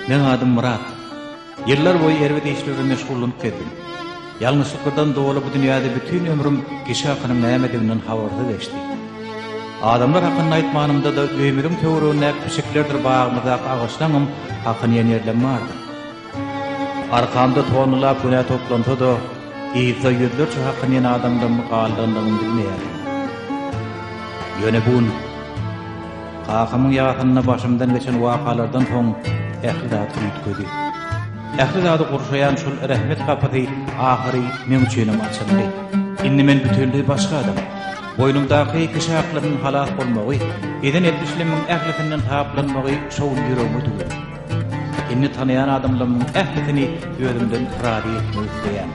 Men adım Murat. Yıllar boyu erwede işlerle meşgullanyp geldim. Yalnızlıklardan doğulu bu dünyada bütün ömrüm kişi hakkının nämediginiň habarda geçti. Adamlar hakkını aýtmanymda da ömrüm töwerine küçüklerdir bağımda ağaçlanım hakkını ýerlenmärdi. Arkamda tonlap güne toplantı da ýyza ýüzlerçe hakkını ýen adamdan mukaldandığını bilmeýärdim. Ýöne bun Kakamın ýagyna başymdan geçen wakalardan soň ähli zat ýetgedi. Ähli zat gurşaýan şol rahmet kapady ahyry men üçin açyldy. Indi men bütünlüği başga adam. Boynumdaky kişi haklarynyň halat bolmagy, eden etmişleriň ählitinden taplanmagy şol ýüregime tugdy. Indi tanıyan adamlaryň ählitini ýörimden rady etmek isleýän.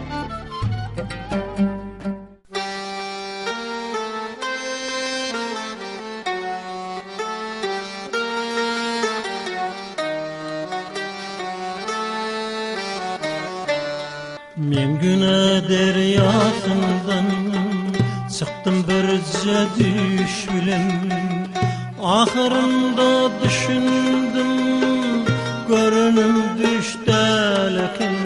Men güne deryasından çıktım birce düş bilen, ahırında düşündüm görünüm düştäleken.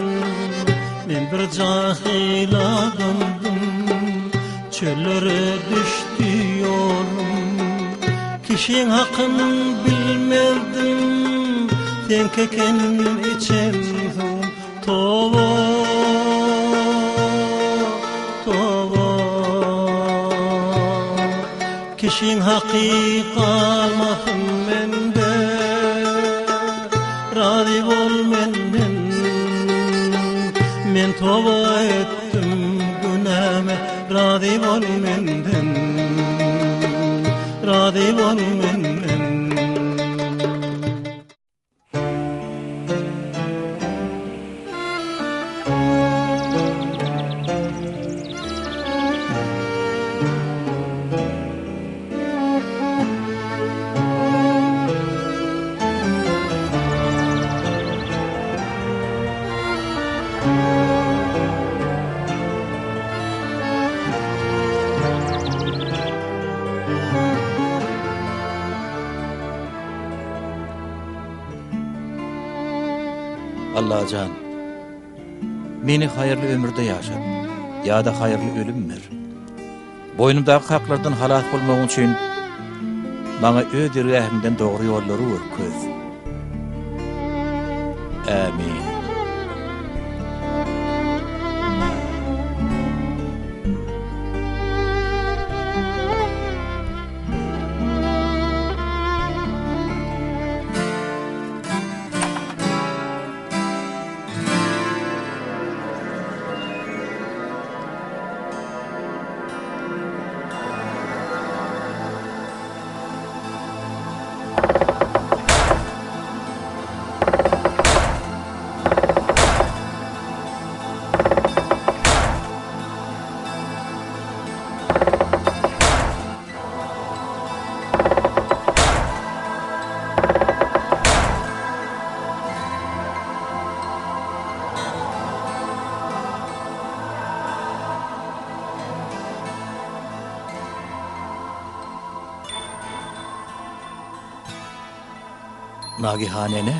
Men bir cahil adamdım, çöllere düştü yolum, kişinin hakkını bilmerdim, tenkeken içen tova. Kişin hakikalmasın mende, razı ol menden. Men tova ettim günahime, razı ol menden, razı ol menden. Allah can, meni hayırlı ömürde yaşat, ya da hayırlı ölüm ver. Boynumdaki haklardan halat bolmagyn üçin bana öder rahimden doğru yolları öýrköz. Amin. Nagihane ne?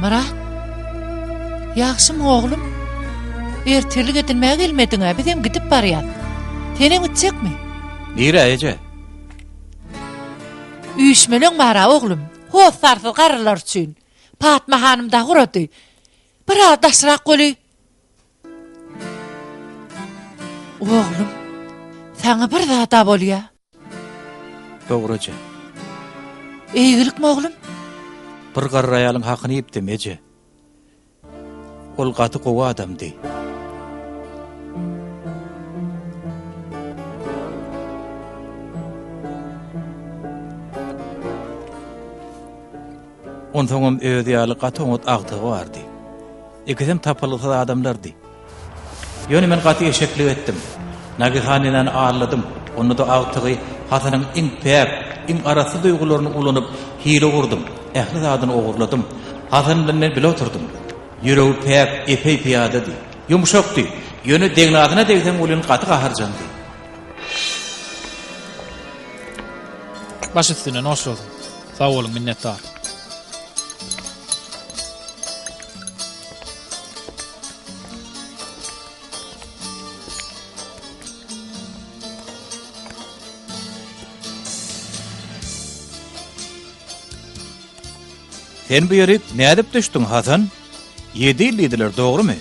Murat, yaxşymı oğlum? Ertelik edilmeye gelmediňe bizem gidip barýar. Tenem ütsekmi? Nire ece? Üýşmeleň bara oğlum. Hoş sarfy garrylar üçin. Fatma hanım da gurady. Biraz daşrak goly. Oğlum, sana bir zata bolýa. Dogruca. Eýgilikmi oğlum? Bir garry aýalyň hakyny ýepdim ece. Ol gaty gowa adamdy. Onsoňam öýdýäli gaty oňat agtygy bardy. Ikisem tapylysa adamlardy. Ýöne men gaty eşeklik etdim. Nagihanyndan ağırladım. Onu da agtygy hasanyň iň pep, iň arasy duýgularyny ulanyp hile gurdum. Ähli zadyny ogurladım. Hasan bilen bile oturdum. Yüreği pek epey piyadadı. Yumuşaktı. Yönü degnadına degden ulan katı kaharcandı. Baş üstüne hoş oldun. Sağ olun, minnettar. Sen bu yeri ne edip düştün Hasan? 7 illiydiler, doğru mu?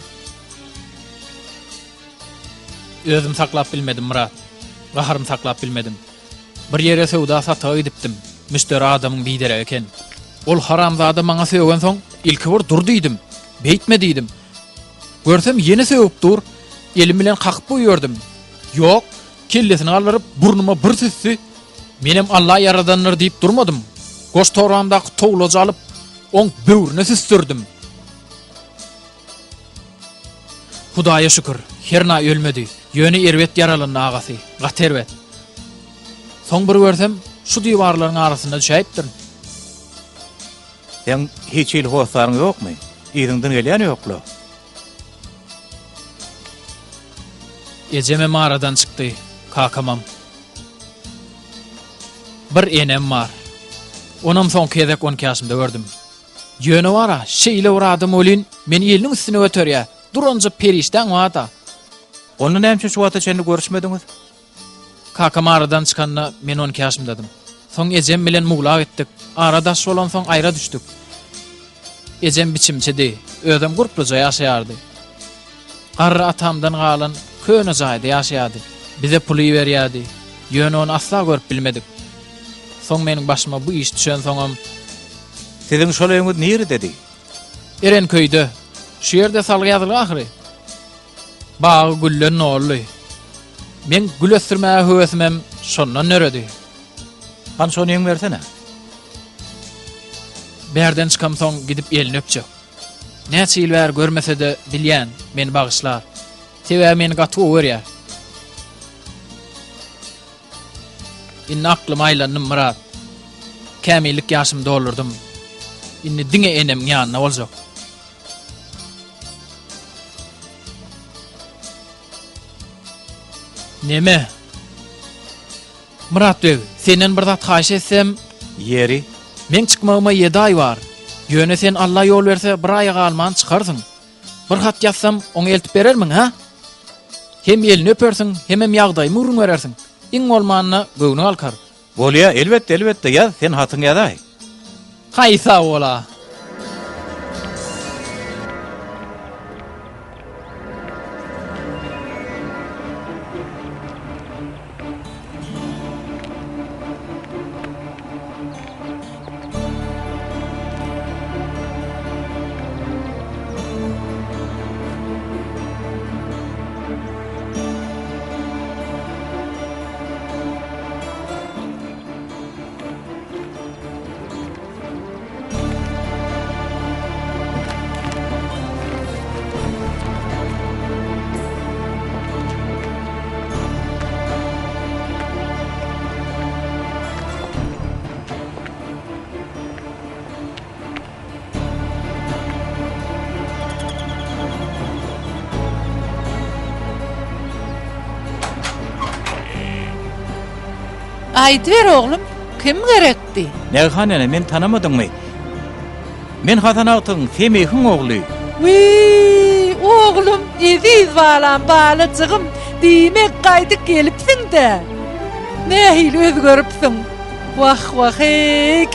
Özüm saklap bilmedim Murat. Gaharım saklap bilmedim. Bir yere sewda satağa gidipdim. Müşteri adamın bidere eken. Ol haramzada maňa söwgen soň ilki bir dur diýdim. Beýtme diýdim. Görsem ýene söwüp dur. Elim bilen kakyp goýýardym. Ýok, kellesini aldyryp burnuma bir süssi. Menem Allah yaradanlar diýip durmadym. Goş toramdaky towlaja alyp oň böwrüne süstürdim. Hudaýa şükür, herna ölmedi. Ýöne erwet yaralandy agasy. Gaterwet. Soň bir görsem, şu diýwarlaryň arasynda düşäýipdir. Sen hiç il hosaryň ýokmy? Ýeriňden gelýän ýoklu. Ejeme mağaradan çykdy, kakamam. Bir enem var. Onam soň kezek 12 ýaşymda gördüm. Ýöne wara, şeýle uradym olyn, meni eliniň üstüne göterýär. Durunca perişden wada. Onu näme şu wata çenli görüşmediňiz? Kakam aradan çıkanna men 12 ýaşymdadım. Soň ejem bilen muglak etdik. Aradaş bolan soň aýra düşdük. Ejem biçimçidi, ödem gurpluja ýaşaýardy. Garry atamdan galan köne jaýda ýaşaýardy. Bize puly berýärdi. Ýöne onu asla görüp bilmedik. Soň meniň başyma bu iş düşen soňam Sizin şol öňüz nere dedi? Erenköýde. Şu ýerde salgy ýazyly ahyry. Bagy güllen nolly. Men gül ösürmäge höwesmem şondan nöredi. Han şonu ýeň bersene. Berden çykam soň gidip elini öpjek. Näçe ýyl bäri görmese de bilýän meni bagyşlar. Tebe meni gaty görýär. Inne aklym aýlanyp Murat. Kämillik ýaşymda olurdum. Inne diňe enem ýanyna boljak. Neme? Murat bey, senden bir zat haýyş etsem, Yeri. men çykmagyma 7 ay bar. Ýöne sen Allah ýol berse bir aýa galman çykarsyň. Bir hat ýazsam, oňa eltip berermiň ha? Hem elini öpersiň, hem ýagdaýymy urun berersiň. Iň bolmanyna göwüni alkar. Bolýa, elbetde ýaz, sen hatyň ýazaý. Haýsa ola. Aýdyber oglum, kim gerekdi? Nerhanene men tanamadyňmy? Men Hasan Agtyň Semihiň ogly. Wii, oglum, eziz balam, balyjygym, diýmek gaýdyp gelipsiň-de. Nähili özgörüpsiň? Wah wah,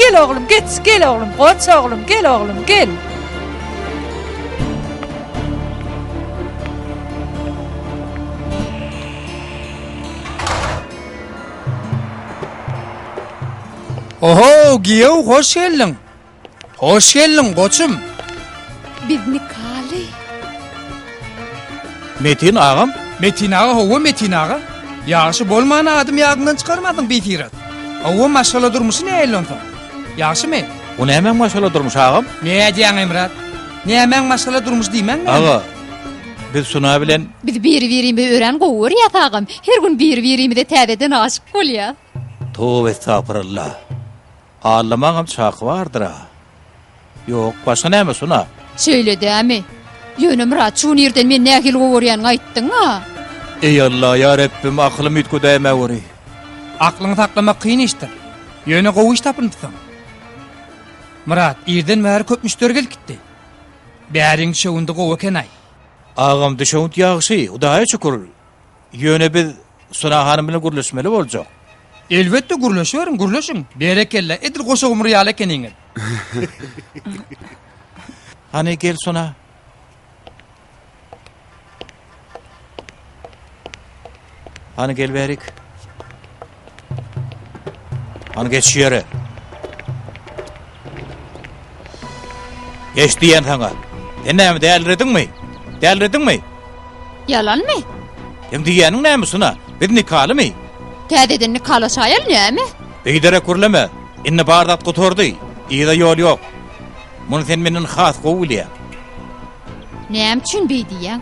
gel oglum, gel oglum, goç oglum, gel oglum, gel. Oho, giyew, hoş geldin. Hoş geldin, koçum. Bizni kali. Metin agam, Metin ağa, hova Metin ağa. Yaxşı bolman adım ýagyndan çykarmadın betirat. Hova maşala durmuşy näýelonsoň? Yaxşymy? o näme maşala durmuş agam? Ne diýäň Emrat? Näme maşala durmuş diýmän mi? Aga, biz şuna bilen Biz bir-birimizi ören gower ýatagym. Her gün bir-birimize täzeden aşyk bolýar. Tövbe estağfurullah. Ağlamağım çak vardır ha. Yok, başka näme suna? Söyledi Yönü Murat, şu nerden men nähil gowuryan aýtdyň ha? Ey Allah, ya Rabbim, aklım ütgü däme wuri. Aklyny taklamak kıyın iştir. Yöne gowy iş tapyndyň. Murat, irden bäri köp müşteri gelip gitdi. Bäriň şowunda gowy ekenay. Ağam düşünt ýagşy, Hudaýa şükür. Ýöne biz Suna hanım bilen gurlaşmaly boljak. Elbetde gurlaşýaryň, gurlaşyň. Berekella, edil goşa umry ýaly ekeniňiz. Hani gel Suna. Hani gel berik. Hani geç ýere. Geç diýen taňa. Näme däldirdinmi? Däldirdinmi? Yalanmy? Hem diýeniň näme Suna? Bir nikalymy? Täzeden nikalaşaýar näme? Beýdere kurlama. Inne bardat gotordy. Ýa-da ýol ýok. Muny sen menden has gowulýa. Näme üçin beýdiýäň?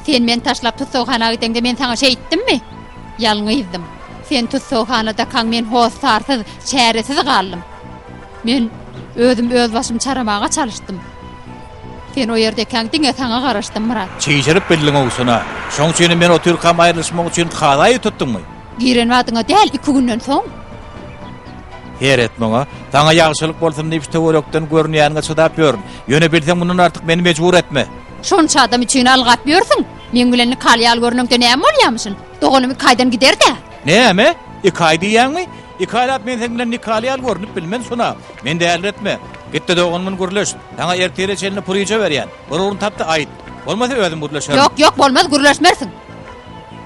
Sen men taşlap tutsohana gitende men saňa şey etdimmi? Ýalňyzdym. Sen tutsohanada kaň men hoş sarsyz, çäresiz galdym. Men özüm öz başym çaramaga çalışdym. Sen o ýerde kaň diňe saňa garaşdym Murat. Çeýşirip bildiň ogsuna. Şoň üçin men o türkam aýrylyşmak üçin halaý tutdummy? Giren wadyňa däl 2 günden soň. Heret maňa, taňa ýagşylyk bolsam diýip töwerekden görnýäňe çydap ýörüm. Ýöne bilseň mundan artyk meni mejbur etme. Şonça adam üçin algat ýörsiň. Men bilen kalýal görnükde näme bolýamyşyn? Dogalymy kaýdan gider-de. Näme? İkay diýäňmi? İkaýlap men sen bilen nikalyal görnüp bilmen Suna. Men däl etme. Gitdi doganmyň gurlaş. Taňa ertere çelini puryja berýän. Bir urun tapdy aýt. Bolmasa özüm gurlaşarym. Yok, bolmaz gurlaşmersiň.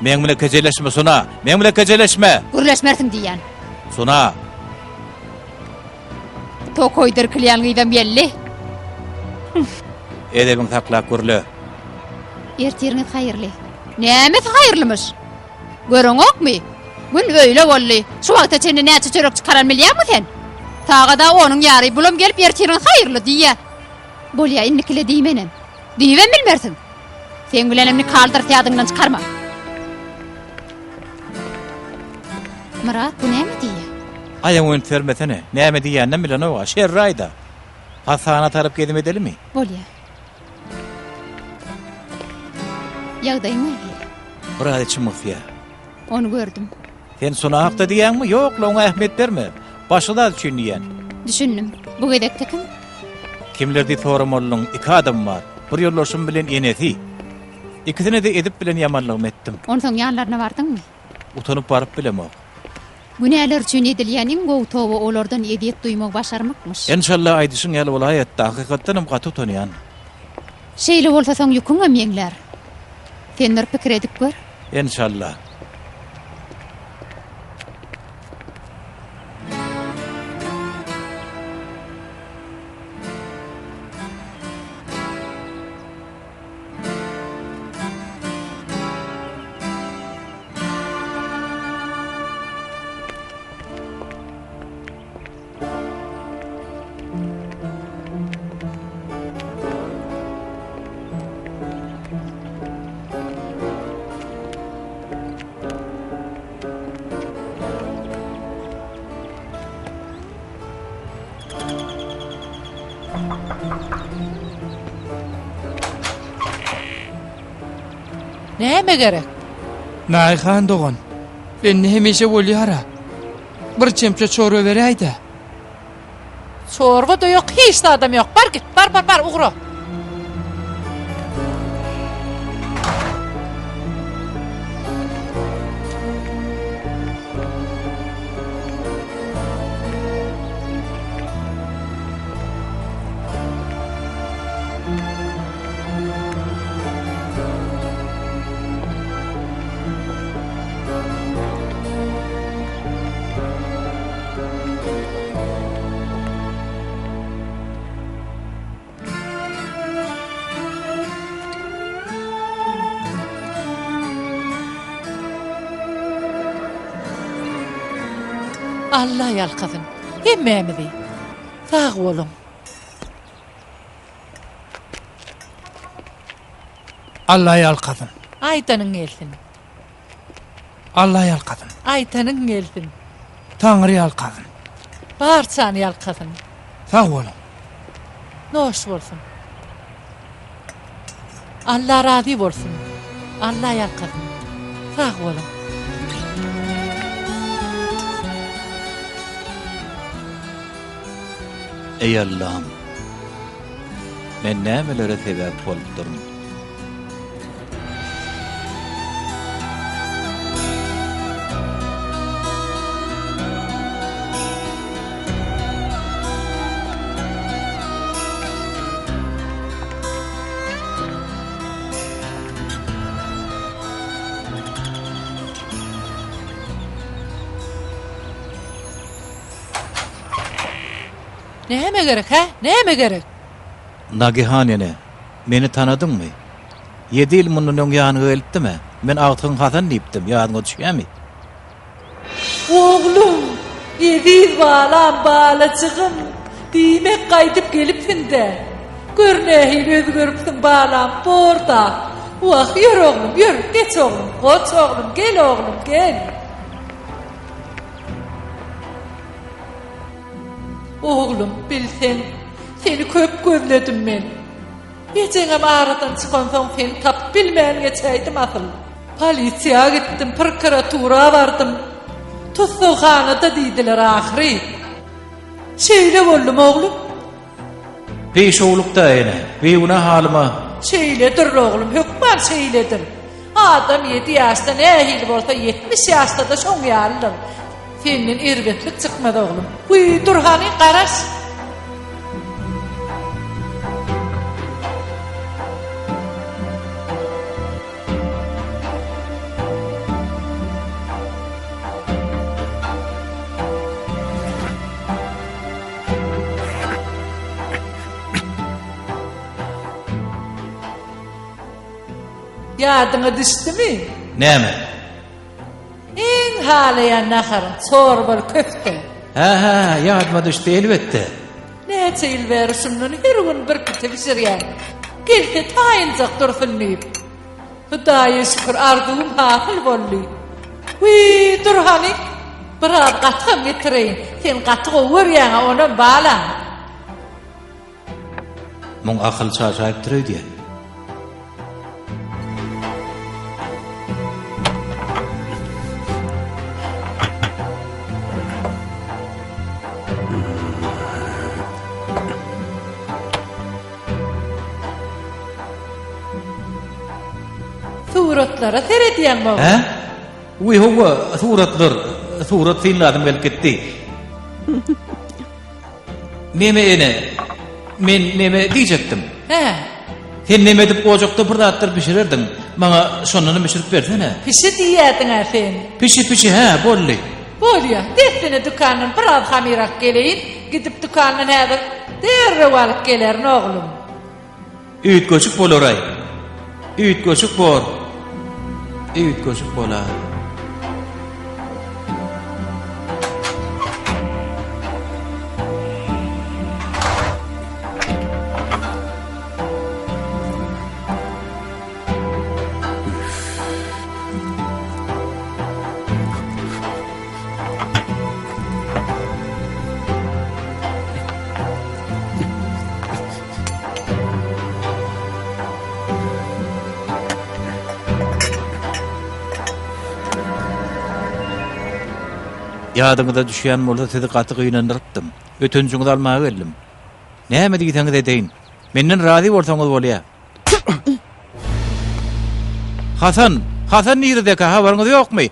Men bilen kejeleşme Suna. Men bilen kejeleşme. Gurlaşmersiň diýän. Suna. To koydur kılyanlıydan belli. Edebiň taklap gurla. Ertiriniz hayırlı. Nämet hayırlymış? Görüňokmy? Gün öýle bolly. Şu wagtda seni näçe çörek çıkaran bilýärmi sen? Taýda onuň ýary bulam gelip ertirin hayırlı diýe. Bolýa innikile diýmenem. Diýen bilmersiň. Sen bilenemni kaldyr täýadyndan çıkarma. Murat, bu näme diýe? Aýaň öň termetene. Näme diýänden bilen o şerraýda. Hasana tarap gedim edelimi? Bolýa. Ýagdaýyň näme? Burada çymyfya. Onu gördüm. Sen Suna hakda diýäňmi? Ýok, ona ähmet berme. Başyda düşünýän. Düşündüm. Bu gedekde kim? Kimlerdi soramolluň 2 adam bar. Bir ýollaşym bilen eneti. İkisine de edip bilen ýamanlyk etdim. Onun soň ýanlaryna bardyňmy? Utanyp baryp bilemok. Bu näler üçin edilýäniň gowy towy olardan ediyet duýmak başarmakmyş. İnşallah aýdyşyň ýaly bolaýatda hakykatdan hem gaty utanýan. Şeýle bolsa soň ýüküňe meňler. Kendir pikir edip gör. İnşallah. Näme gerek? Naýhan dogan. Ben hemeşe bolýara. Bir çemçe çorba beräýdi. Çorba da yok, hiç de adam yok. Bar git, bar, uğra. Allah yalkazın. Hemmemizi. Sağ olun. Allah yalqadın. Aytanın gelsin. Allah yalqadın. Aytanın gelsin. Tanrı yalqadın. Barçan yalkazın. Sağ olun. Noş bolsun. Allah razı bolsun. Allah yarkasın. Sağ olun. Ey Allah'ım, men nämelere sebäp bolup durum? Näme gerek ha? Näme gerek? Nagihanene, meni tanadın mı? 7 yıl munun ýanyna gelipdimi? Men Agtyn Hasan diýipdim, ýadyňa düşýärmi? Oğlum, ediz balam balacığım. Diýmek gaýdyp gelipsin-de. Görnähil özgörüpsiň balam, borda. Wah, ýür oğlum, ýür, geç oğlum, goç oğlum, gel oğlum, gel. Oğlum, bilsen, seni köp gözledim men. Ýejeňem aradan çykan soň seni tap bilmän geçäýdim asyl. Polisiýa gitdim, prokuratura bardım. Tuzluğanada diýdiler ahiri. Şeýle boldum oğlum. Peşowlukda ene, beýguna halyma. Şeýledir oğlum, hökman şeýledir. Adam 7 ýaşda nähil bolsa 70 ýaşda da şoň ýalydyr. Senin irvetlik çykmady oğlum. Huy, Durhany garaş. Yadyňa düşdümi? Näme? En halayan nahar, çorbal köfte. Ha, ýadyma düşdi elbetde. Näçe ýyl bäri şundan her gün bir kete pişirýän. Gelse taýyncak dursun diýip. Hudaýa şükür arzuwym hasyl boldy. Wy Durhany, bir gatyk getireýin. Sen gatyk öwürýän ona bala. Muň akyl çaşaýyp durýdy. Suratlara seredýän mi? Ha? Uy howa suratlar, surat filmlaryň gelip gitdi. Neme ene? Men neme diýjekdim? He. Sen neme dip ojakda bir zatlar pişirirdiň. Maňa şonunu pişirip bersene. Pişi diýädiň sen. Pişi ha, bolly. Bolýa, desene dükanyň biraz hamirak geleýin, gidip dükanyň häzir derrew alyp gelerin oglum. Üýt göçük bolaray. Üýt göçük bor. Üýt göçük bolar. Ýadyňyza düşýän bolsa sizi gaty gynandyrypdym. Ötünjüňizi almaga geldim. Näme diýseňiz edeýin. Menden razy bolsaňyz bolýar. Hasan nirde ka habaryňyz ýokmy?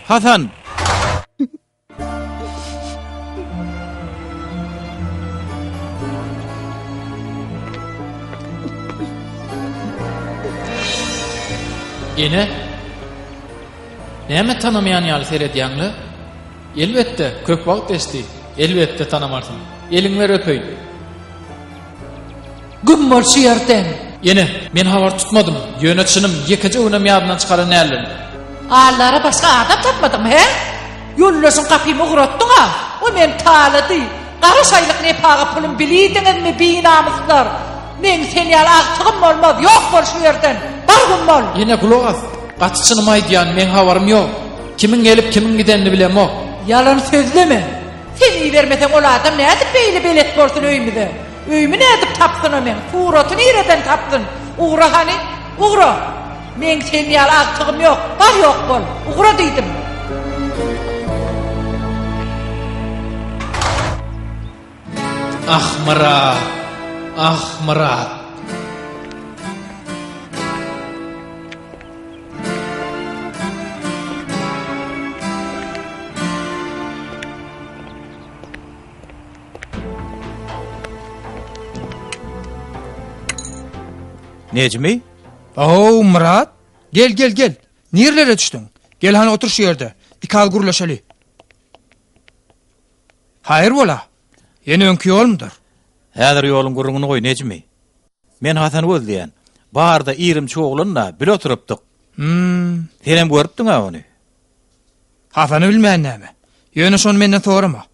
Hasan. Ene? Näme tanamayan ýaly seredýänli? Elbette, köp wagt geçdi. Elbette tanamarsyň. Eliň ver öpeýin. Gümmol şiýerden. Ene, men habar tutmadım. Ýönetçinim ýekeje önüm ýadyndan çykaran nälerin. Allara başga adam tapmadyň he? Ýollaşyň kapymy guratdyň ha. O men talady. Gara şaýlyk ne paga pulum bilýdiňizmi binamyzlar? Men sen ýal agtygym bolmaz. Ýok bol şu ýerden. Bargym bol. Ene kulak as. Gatyçynym aýdýan men habarym ýok. Kimin gelip kimin gidenini bilemok. Yalan sözleme. Sen iyi vermesen ol adam ne edip beýle belet bolsun öýmüde. Öýmü nädip tapdyn men? Suraty nereden tapdyn? Ugra hani? Ugra. Men sen ýal agtygym ýok. Bar ýok bol. Ugra diýdim. Ah Murat. Ah Murat. Necmi? Oo Murat, gel. Nerelere düşdün? Gel hani otur şu yerde. İkal gurlaşaly. Hayır bola. Yeni önkü yolumdur. Häzir ýolum gurrungyny goý Necmi. Men Hasan gözleýän. Baharda irim çoğulunla bil oturypdyk. Senem görüpdiň ony. Hafanı bilmeýän näme? Ýöne şonu menden sorama.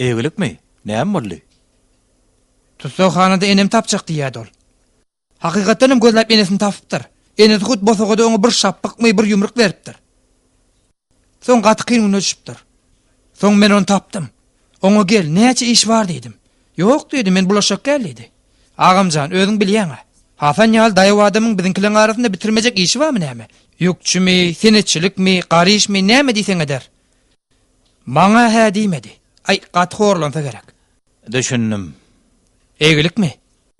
Egilikmi? Näme boldy? Tutsaxanada enem tapjak diýýärdi ol. Hakykatdanam gözläp enesini tapypdyr. Enesi hut bosagada oňa bir şapykmy bir ýumruk beripdir. Soň gaty kyngyna düşüpdir. Soň men onu tapdym. Oňa gel, näçe iş bar diýdim. Ýok diýdi, men bulaşak geldi. Agamjan, özüň bilýän-a. Hafan ýal daýy adamyň biziňkileň arasynda bitirmejek işi barmy näme? Ýükçümi, senetçilikmi, garyşmy näme diýseň eder. Maňa hä diýmedi. Ay, gaty horlansa gerek. Düşündüm. Egilikmi?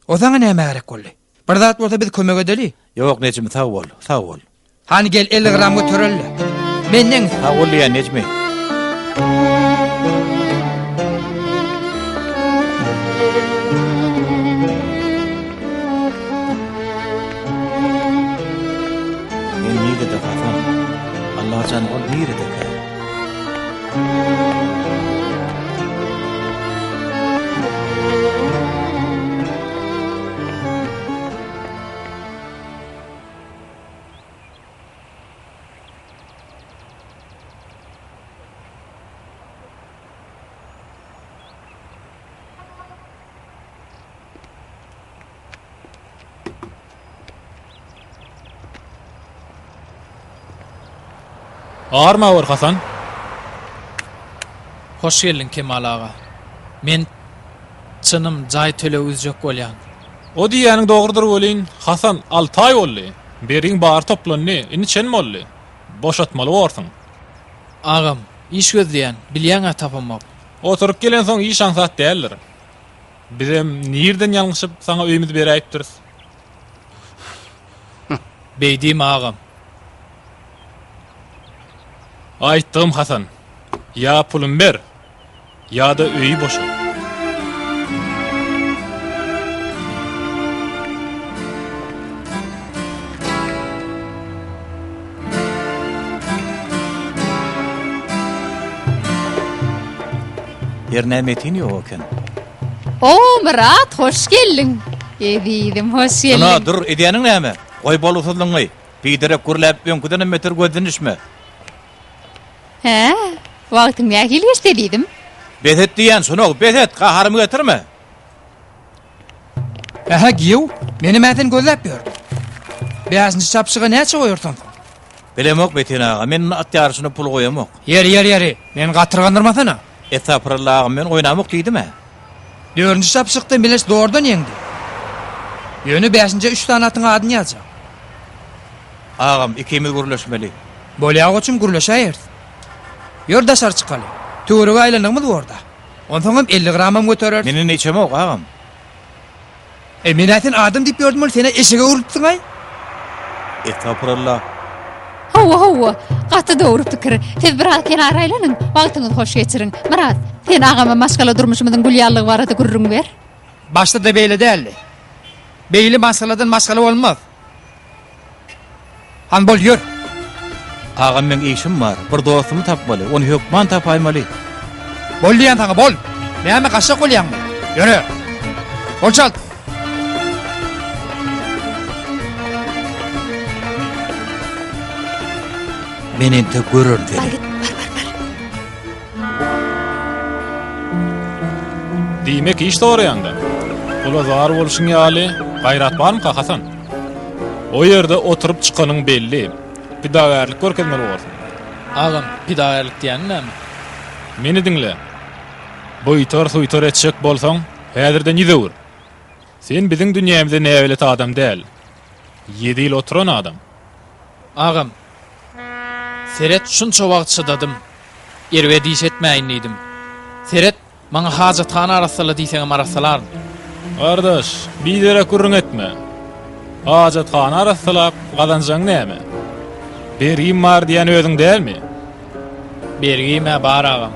O sana näme gerek boldy? Bir zat bolsa biz kömek edeli. Ýok Necmi, sag bol. Hani gel 50 gram götürelle. Menden Sag bol ýa Necmi. Men nide de Hasan. Allah can ol nide de. Ağırma var Hasan. Hoş geldin Kemal ağa. Men çınım jay töleýüzjek bolýan. O diýäniň dogrudur bolýan. Hasan Altay boldy. Beriň bar toplandy. Ini çen boldy. Boşatmaly bolsaň. Ağam, iş gözleýän, bilýän tapamak. Oturup gelen soň iş şansat däldir. Bizem nirden ýalňyşyp saňa öýümüz beräýipdiris. Beýdim ağam. Aýtdym Hasan. Ya pulum ber, ya da öýü boşal. Ýernemetin ýok eken. Oo Murat, hoş geldin. Edidim, hoş geldin. Ana dur, edýäniň näme? Goý bolusyzlygy. Pidere kurläp öňküden meter gözünüşme. He, wagtyň nähil geçdi diýdim. Behet diýen şonu, behet gaharmy getirme. Aha giýew, meni mäden gözläp ber. Bäzini çapşyga näçe goýursan? Bilemok Betin ağa, men at ýarşyna pul goýamok. Yer. Men gatyrgandyrmasana. Etapyrlagy men oýnamok diýdime? 4-nji çapşykdan biles doğrudan yeňdi. Ýöne 5-nji 3 tane atyň adyny ýazjak. Ağam ikimiz gurlaşmaly. Bolýagy üçin gurlaşaýar. Ýör daşar çykaly. Töwerege aýlanýarmyz orada. Ondan 50 gramam göterer. Meni neçemok ağam? Men aýtyn adam diýip ýördüm, seni eşige urupdyň aý. Etapyrla. Hawa, gaty döwrüp pikir. Siz bir kenara aýlanyň, wagtyňyzy hoş geçiriň. Murat, sen agama maskala durmuşymyzyň gülýanlygy barada gurrun ber. Başta da beýle däldi. Beýli maskaladan maskala bolmaz. Han bol ýör. Ağam men işim var. Bir dostumy tapmaly. Onu hökman tapaýmaly. Bol diýen taňa bol. Näme gaşak bolýanmy? Ýöre. Bol çalt. Meni de görür deli. Diýmek iş doğraýanda. Ola zar boluşyň ýaly gaýrat barmy Hasan? O ýerde oturup çykanyň belli. Pidagärlik görkezmeli bolsun. Ağam, pidagärlik diýen näme? Meni diňle. Boýtor suýtor etjek bolsaň, Häzirde nidewür? Sen biziň dünýämizde näwelet adam däl. 7 ýyl oturan adam. Agam, Seret şunça wagt çydadım. Erwe diş etmäýin diýdim. Seret maňa hajathana arasaly diýseňem arasalar. Kardeş, biýdere gurrun etme. Hajathana arasalar gazanjaň näme? Bergim bar diýen özüň dälmi? Bergime bar agam.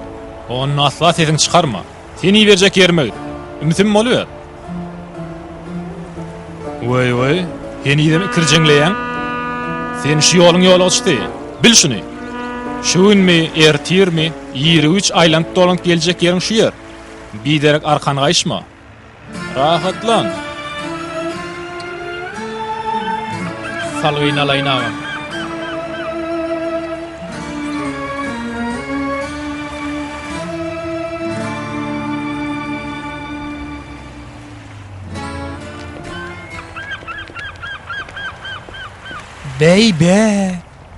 Onu asla sesin çıkarma. Seni berjek ýermek. Ümitim bolýar. Vay, seni de kirjeňleýän? Sen şu ýoluň ýoly açdy. Bil şuny. Şu günmi, ertirmi, 23 aýlanıp dolanıp geljek ýeriň şu ýer. Biderek arkany gaýşma. Rahatlan. Salgyna alayna agam. Bey,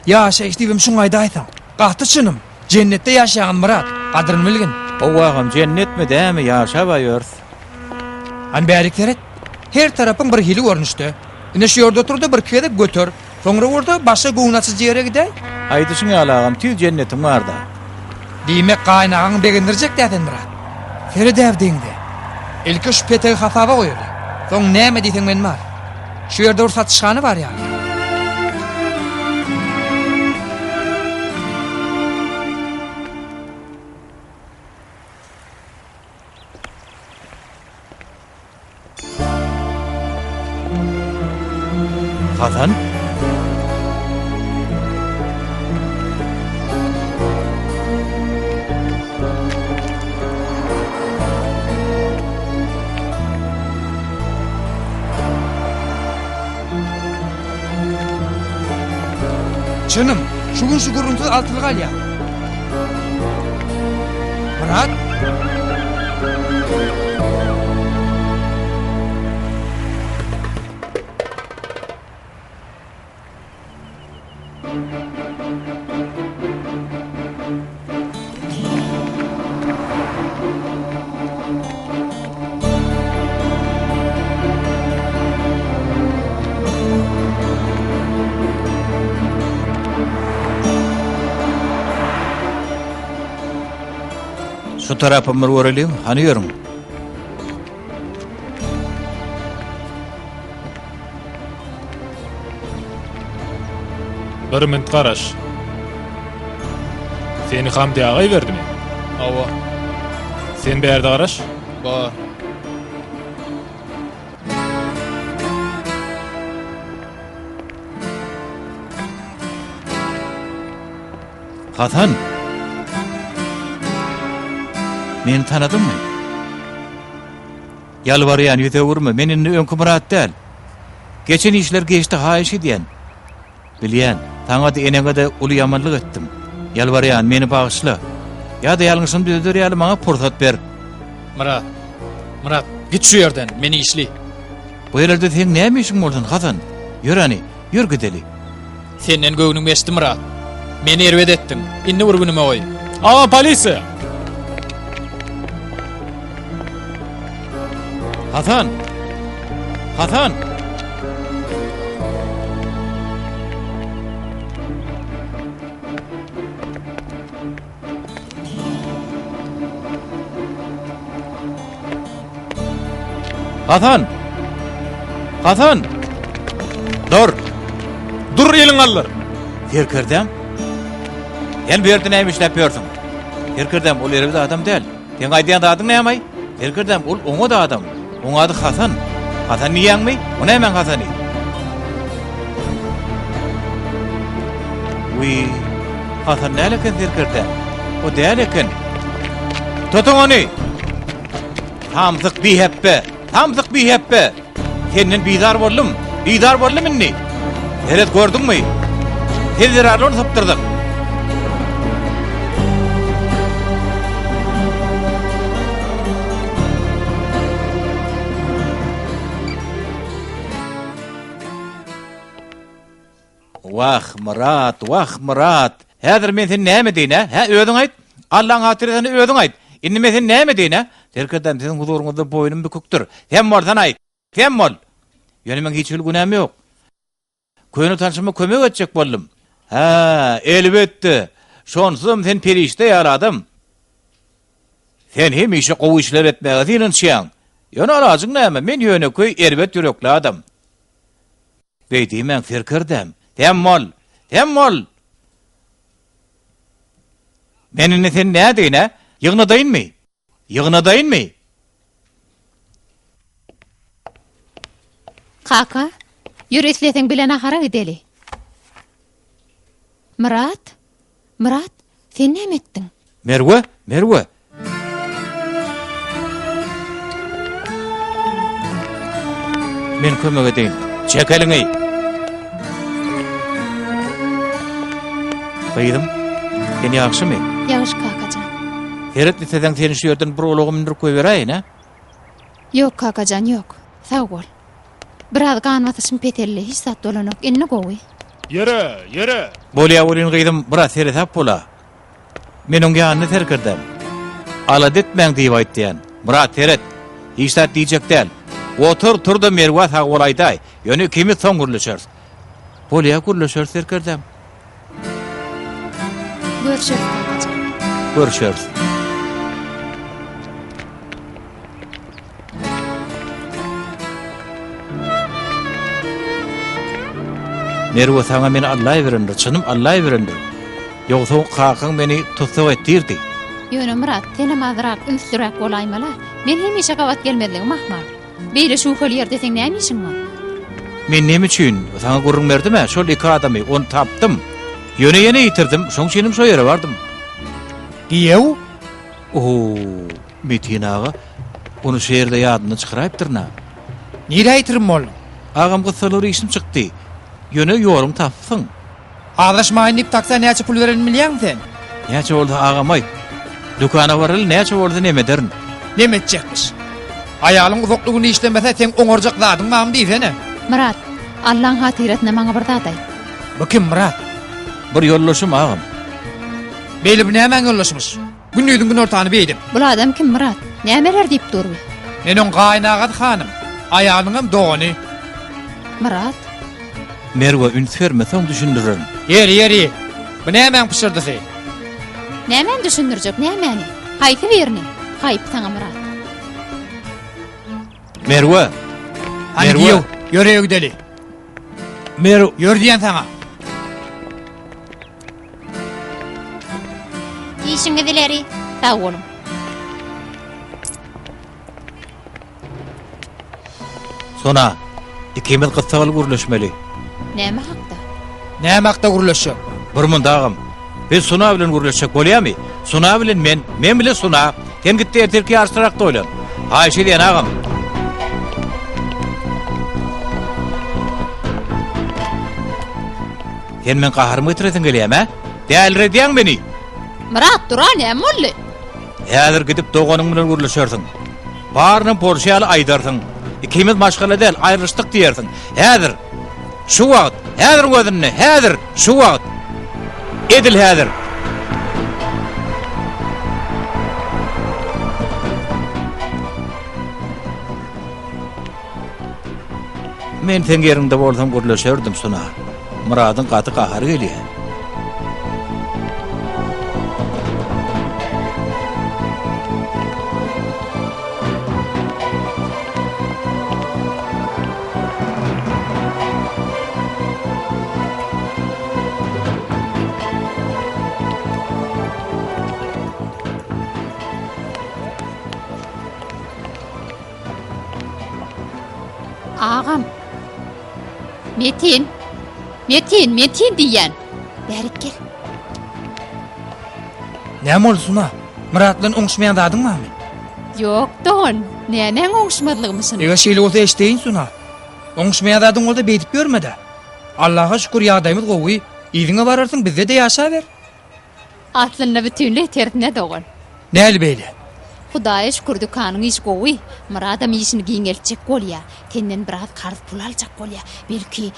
yaşa işdibim şuňaýda aýsam. Gahty çynım, jennetde ýaşaýan Murat, gadryny bilgin. O wagam cennet mi dämi ýaşabaýar? Han bärikleret, her tarapyň bir hili görnüşdi. Ine şu ýerde oturdy bir kedip götür. Soňra orada başga goňnaçy ýere gidäý. Aýdyşyň alagam tüý cennetim barda. Diýmek gaýnagyň begindirjek däden Murat. Feri däwdiňde. Ilki şu petegi hasaba goýardy. Soň näme diýseň men bar. Şu ýerde bir satışxana bar ýa. Hasan? Çynım, şu gün şu guruntu altylgal ýa. Murat? Şu tarapymy görelim, hani ýörüň? Bir minut garaş. Seni Hamdi agay berdimi? Awa, Sen berde garaş. bar. Hasan. Meni tanadymmy? Ýalbarýan ýüzegürmi? Menin öňkü Murat däl. Geçen işler geçti haýyş edýän. Bilýän, taňa da enege de uly ýamanlyk etdim. Ýalbarýan meni bagyşla. Ýa-da ýalňyşym düzür ýaly maňa pursat ber. Murat, git şu yerden, meni işli. Bu ýerde sen näme işiň boldun Hasan? Ýör ani, ýör gideli. Senden göwnüm geçdi Murat. Meni erwed etdiň. Indi bir günüme goý. Aa, polisiýa! Hasan! Hasan! Hasan! Hasan! Dur! Dur eliň allar. Terkirdem? Sen bu ýerde näme işläp ýörsiň? Terkirdem, ol erewde adam däl. Sen aýdýan adyň näme? Terkirdem, ol oňa da adam. Oň ady Hasan. Hasan niýäňmi? O näme Hasany? Wy, Hasan nälekin terkirdem? O däl eken. Tutuň ony. Tamsyk biheppe. Tamsyk biheppe. Senden bizar boldum. Bizar boldum inni. Seret gördüňmi? Tezir arony saptyrdyk. Wah Murat. Häzir men seni näme diýin, ha? Özüň aýt. Allahyň hatyrynda özüň aýt. Indi men seni näme diýin, ha? Terkedem sizin huzuruňyzda boynum bükükdir. Hem bolsan aýt. Hem bol. Ýöne men hiç günäm ýok. Köýnü tanşyma kömek etjek boldum. Ha, elbetde. Şonsuzam sen perişte ýaradym. Sen hem işe gowy işler etmäge diýençiň. Ýöne arazyň näme? Men ýöneköý erbet ýürekli adam. Beýdi men firkirdem. Hem bol. Hem bol. Menini sen näme diýne? Ýygnadaýynmy? Ýygnadaýynmy? Kaka, yürekleten bilen ahara gideli. Murat, sen näme etdiň? Merwe. Men kömek edeýin. Çekeliňi. Beýdim. Sen ýagşymy? Ýagşy kakajan. Heretli sedeň seni şu ýerden bir olagym indirip goýberäýin, ha? Ýok kakajan, ýok. Sag bol. Biraz ganmatyşym petelli, hiç zat dolanok, inni gowy. Yere. Bolýa bolýan gyýdym, biraz seretap bola. Men oňa ýanyna terkirdem. Ala detmäň diýip aýtdym. Murat teret. Hiç zat diýjek däl. Otur da merwa sag bolaýdy. Ýöne kimi soň gürleşer. Bolýa gürleşer terkirdem. Görüşürüz kakajan. Görüşürüz. Merwe saňa meni Allah berendir, çynım Allah berendir. Ýogsa kakaň meni tutsak etdirdi. Ýöne Murat, tene mazrak, ünsürek bolaýmala. Men hemişe gawat gelmedligim mahmal. Beýle şu hol ýerde sen näme işiň bar? Men näme üçin? Saňa gurrun berdime, şol iki adamy onu tapdym. Ýöne ýitirdim, şoň üçin şo ýere bardym. Diýew? Metin ağa, onu şeýerde ýadyna çykarypdyrna. Nire aýtyrym bol? Agam gyssalary işim çykdy. Ýöne ýorum tapdyň. Alaşmaýynyp taksa näçe pul beren bilýän sen? Näçe boldy agam aý? Dukana baril näçe boldy näme derin? Näme etjekmiş? Aýalyň uzaklygyny işlemese sen oňarjak zadyň mam diýsene. Murat, Allah'ın hatiretine maňa bir zat aýt. Bu kim Murat? Bir ýollaşym agam. Beýle bu näme ýollaşmyş? Günnüýdüň gün ortany beýdim. Bu adam kim Murat? Nämeler diýip durby? Meniň gaýnagat hanym. Aýalyňam dogany. Murat, Merwe üns verme, soň düşündirin. Yeri. Bu näme pişirdi sen? nämen düşündirjek, nämeni? Haýty berni. Haýyp taňa Murat. Merwe. Diýew, ýöreýe gideli. Ýör diýen taňa. İşiňi dileri. Sag bolun. Sona, ikimiz gyssaly gürleşmeli. Näme hakda? Näme hakda gürleşýär? Bir munda agam. Biz Suna bilen gürleşek bolýarmy? Suna bilen men bilen Suna. Sen gitdi erterki arşyrakda oýlan. Haýşy diýen agam. Sen men gaharmy getiresiň gelýär, ha? Dälre diýen meni. Murat, dura näme boldy? Häzir gidip doganyň bilen gürleşersiň. Barny porşýaly aýdarsyň. İkimiz maşgala däl, aýryşdyk diýersiň. Häzir. Şu wagt, häzir gözünni, häzir, şu wagt. Edil häzir. Men sen ýerinde bolsam gürleşerdim Suna. Muradyň gaty gahary gelýär. Ağam. Metin diýen. Bärik gel. Näme bol Suna? Murat bilen oňşmaýan zadyň barmy? Ýok, don. Näme oňşmadlygymyşyn? Ega şeýle bolsa eşdeýin Suna. Oňşmaýan zadyň bolsa beýdip görmedi. Allaha şükür ýagdaýymyz gowy. Ýygyňa bararsyň bizde de ýaşa ber. Aslynda bütünle tertine dogan. Näli beýle? Hudaýa şükür dükanyň iş gowy. Muradam işini giňelçek bolýar. Tenden biraz karz pul aljak bolýar. Belki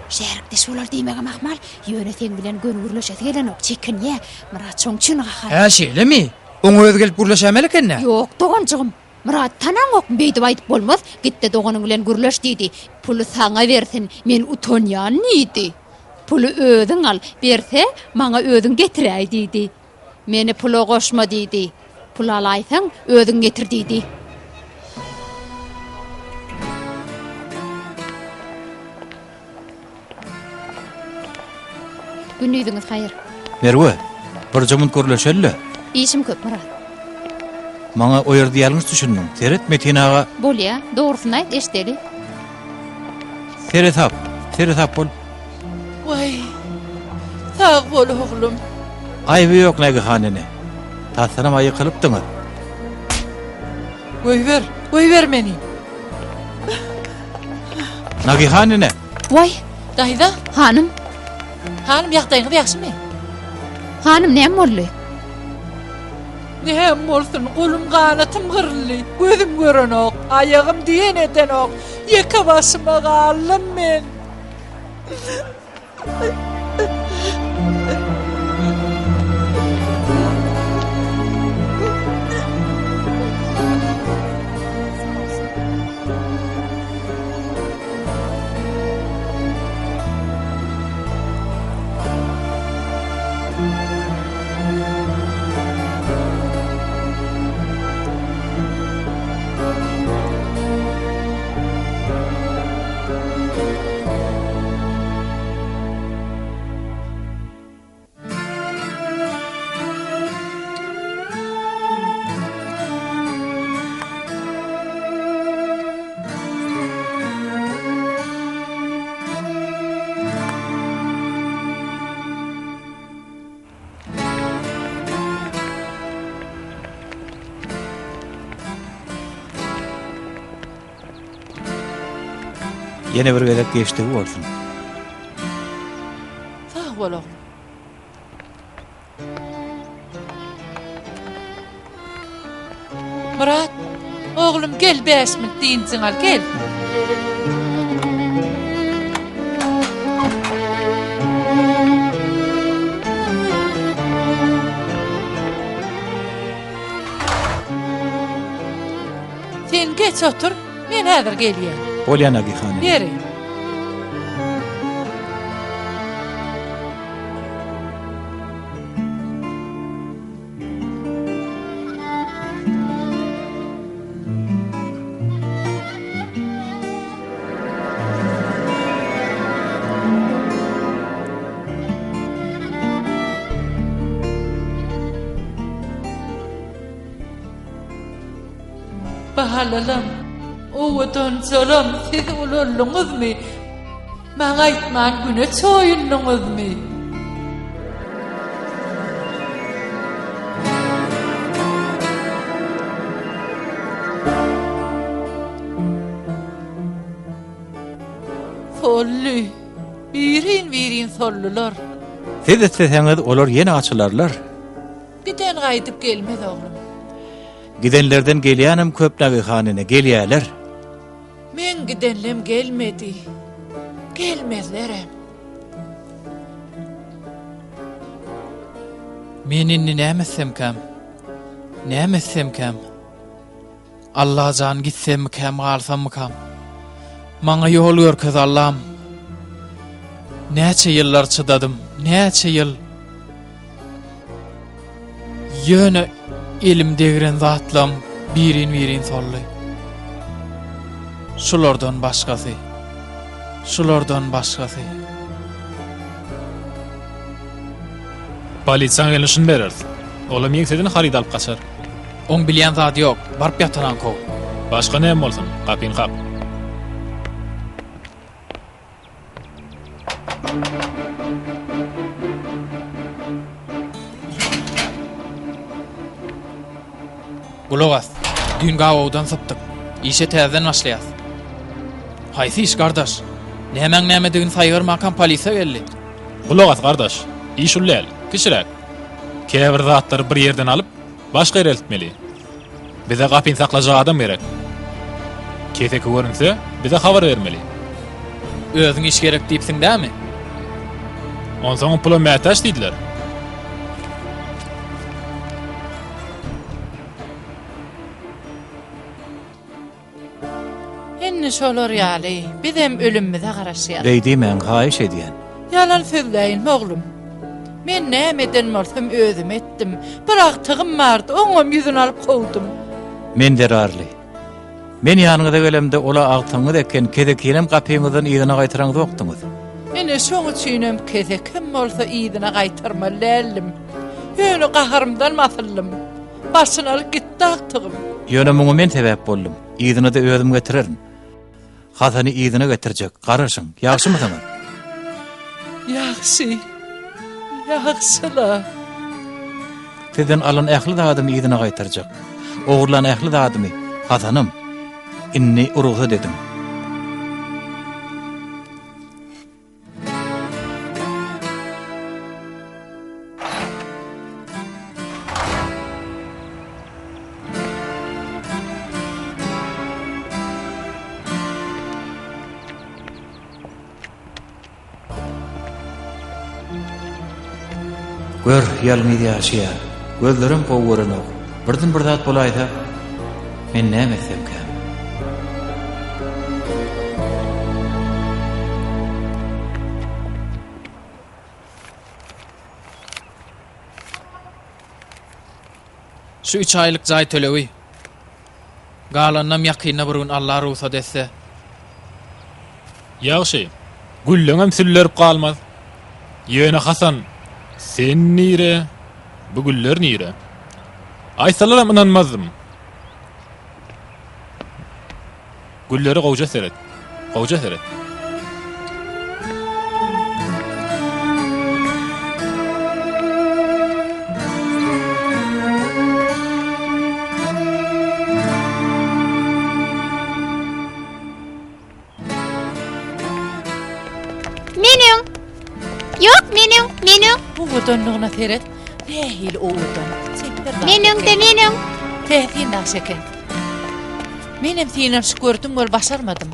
şäherde şolar diýmege mahmal. Ýöne sen bilen görgürleşet gelen ok çekinýär. Murat çoňçun gahar. Ha şeýlemi? Oňa öz gelip gürleşämeli ekenne. Yok dogançygym. Murat tanan ok beýdip aýdyp bolmaz. Gitdi doganyň bilen gürleş diýdi. Puly saňa bersin, men utonýan idi. Puly öýüň al, berse maňa öýüň getiräý diýdi. Meni pula goşma diýdi. Pul alaýsaň öýüň getir diýdi. Günüýdiňiz haýyr. Merwe, bir jomun görleşelle. İşim köp Murat. Maňa o ýerde ýalňyş düşündiň. Seret Metin ağa, Bolýa, dogrusyny aýt, eşdeli. Seret bol. Vay. Sağ bol oğlum. Aýby ýok Nagihanene. Tasanam aýy kılıpdyňar. Goý ber meni. Nagihanene, Vay, Dayda, hanım, hanım ýagdaýyňyz ýaxşymy? hanım näme boldy? Näme bolsun, golum ganatym gyrly, gözüm görenok, ayagym diýen etenok, ýeke başyma gallym men. Yine bir gelek geçtigi bolsun. Sağ bol oğlum. Murat, oğlum gel 5 minut diýinsiň al, gel. Sen geç otur, men häzir gelýär. Bolýa Nagihanene. Beri. Bahalalım. Owadan salam, siz ululluňyzmy? Maňa aýtman güne çoýunluňyzmy? Solly, birin sollular. Siz etseňiz olar ýene açylarlar. Giden gaýdyp gelmez oğlum. Gidenlerden gelýänem köp Nagihanene, gelýärler. Men gidenlem gelmedi. Gelmezlerem. Men inni näme etsem kam? Allah jan gitsem kam, galsam kam? Maňa ýol görkez Allah'ım. Näçe ýyllar çydadym, näçe ýyl. Ýöne elim degren zatlam birin solly. Şulardan başgasy. Polisiýa gelişin berer. Olam ýeňseden harid alyp kaçar. On bilýän zat ýok, barp ýatanan kow. Başga näme bolsun? Kapyn kap. Gulagas, dün gawawdan sypdyk. İşe täzeden başlaýas. Haýsy iş gardaş? Näme digin saýgar makam polisiýa geldi. Gulagat gardaş, iş ullal, kişirek. Käbir zatlary bir ýerden alyp, başga ýere eltmeli. Bize kapyn saklajak adam gerek. Keseki görünse, bize habar vermeli. Özüň iş gerek diýipsiň dämi? Onsoň pula mätaş diýdiler. Indi şolar ýaly, bizem ölümmize garaşýar. Beýdi men gaýyş edýän. Yalan sözleyin oğlum. Men nämeden bolsam özüm etdim. Birak tığım bardy, oňam ýüzüni alyp gowdum. Men derarly. Men ýanyňyza gelemde ola agtaňyz eken kedekinem gapyňyzdan ýygyna gaýtyraň zokdyňyz. Mene şoňa çynem keze kim bolsa ýygyna gaýtyrma lellim. Ýöne gaharymdan masyllym. Başyny alyp gitdi agtygym. Ýöne muňa men sebäp boldum. Ýygyny da özüm getirerim. Hasany ýygyna getirjek. Garaşyň, ýagşymy sana? Yaxşı. Yaxşyla. Sizden alan ähli adamy ýygyna gaýtyrjak. Ogurlan ähli adamy. Hasanım. Inni uruha dedim. Gör ýalmy ýaşaýar. Gözlerim gowuranyp, birden bir zat bolaýsa, men näme etsem käm? Şu 3 aylyk jaý tölewi. Galanam ýakyna burun Allah ruhsat etse. Ýagşy, gülleňem süllerip galmaz. Ýöne Hasan, sen nire, bu güller nire? Aýsalar inanmazdım. Gülleri gowja seret. Gowja seret. Mening. Bu odanlygyna seret. Nähil o odan? Mening. Tehsin naşeken. Menem seni şükürdüm bol başarmadım.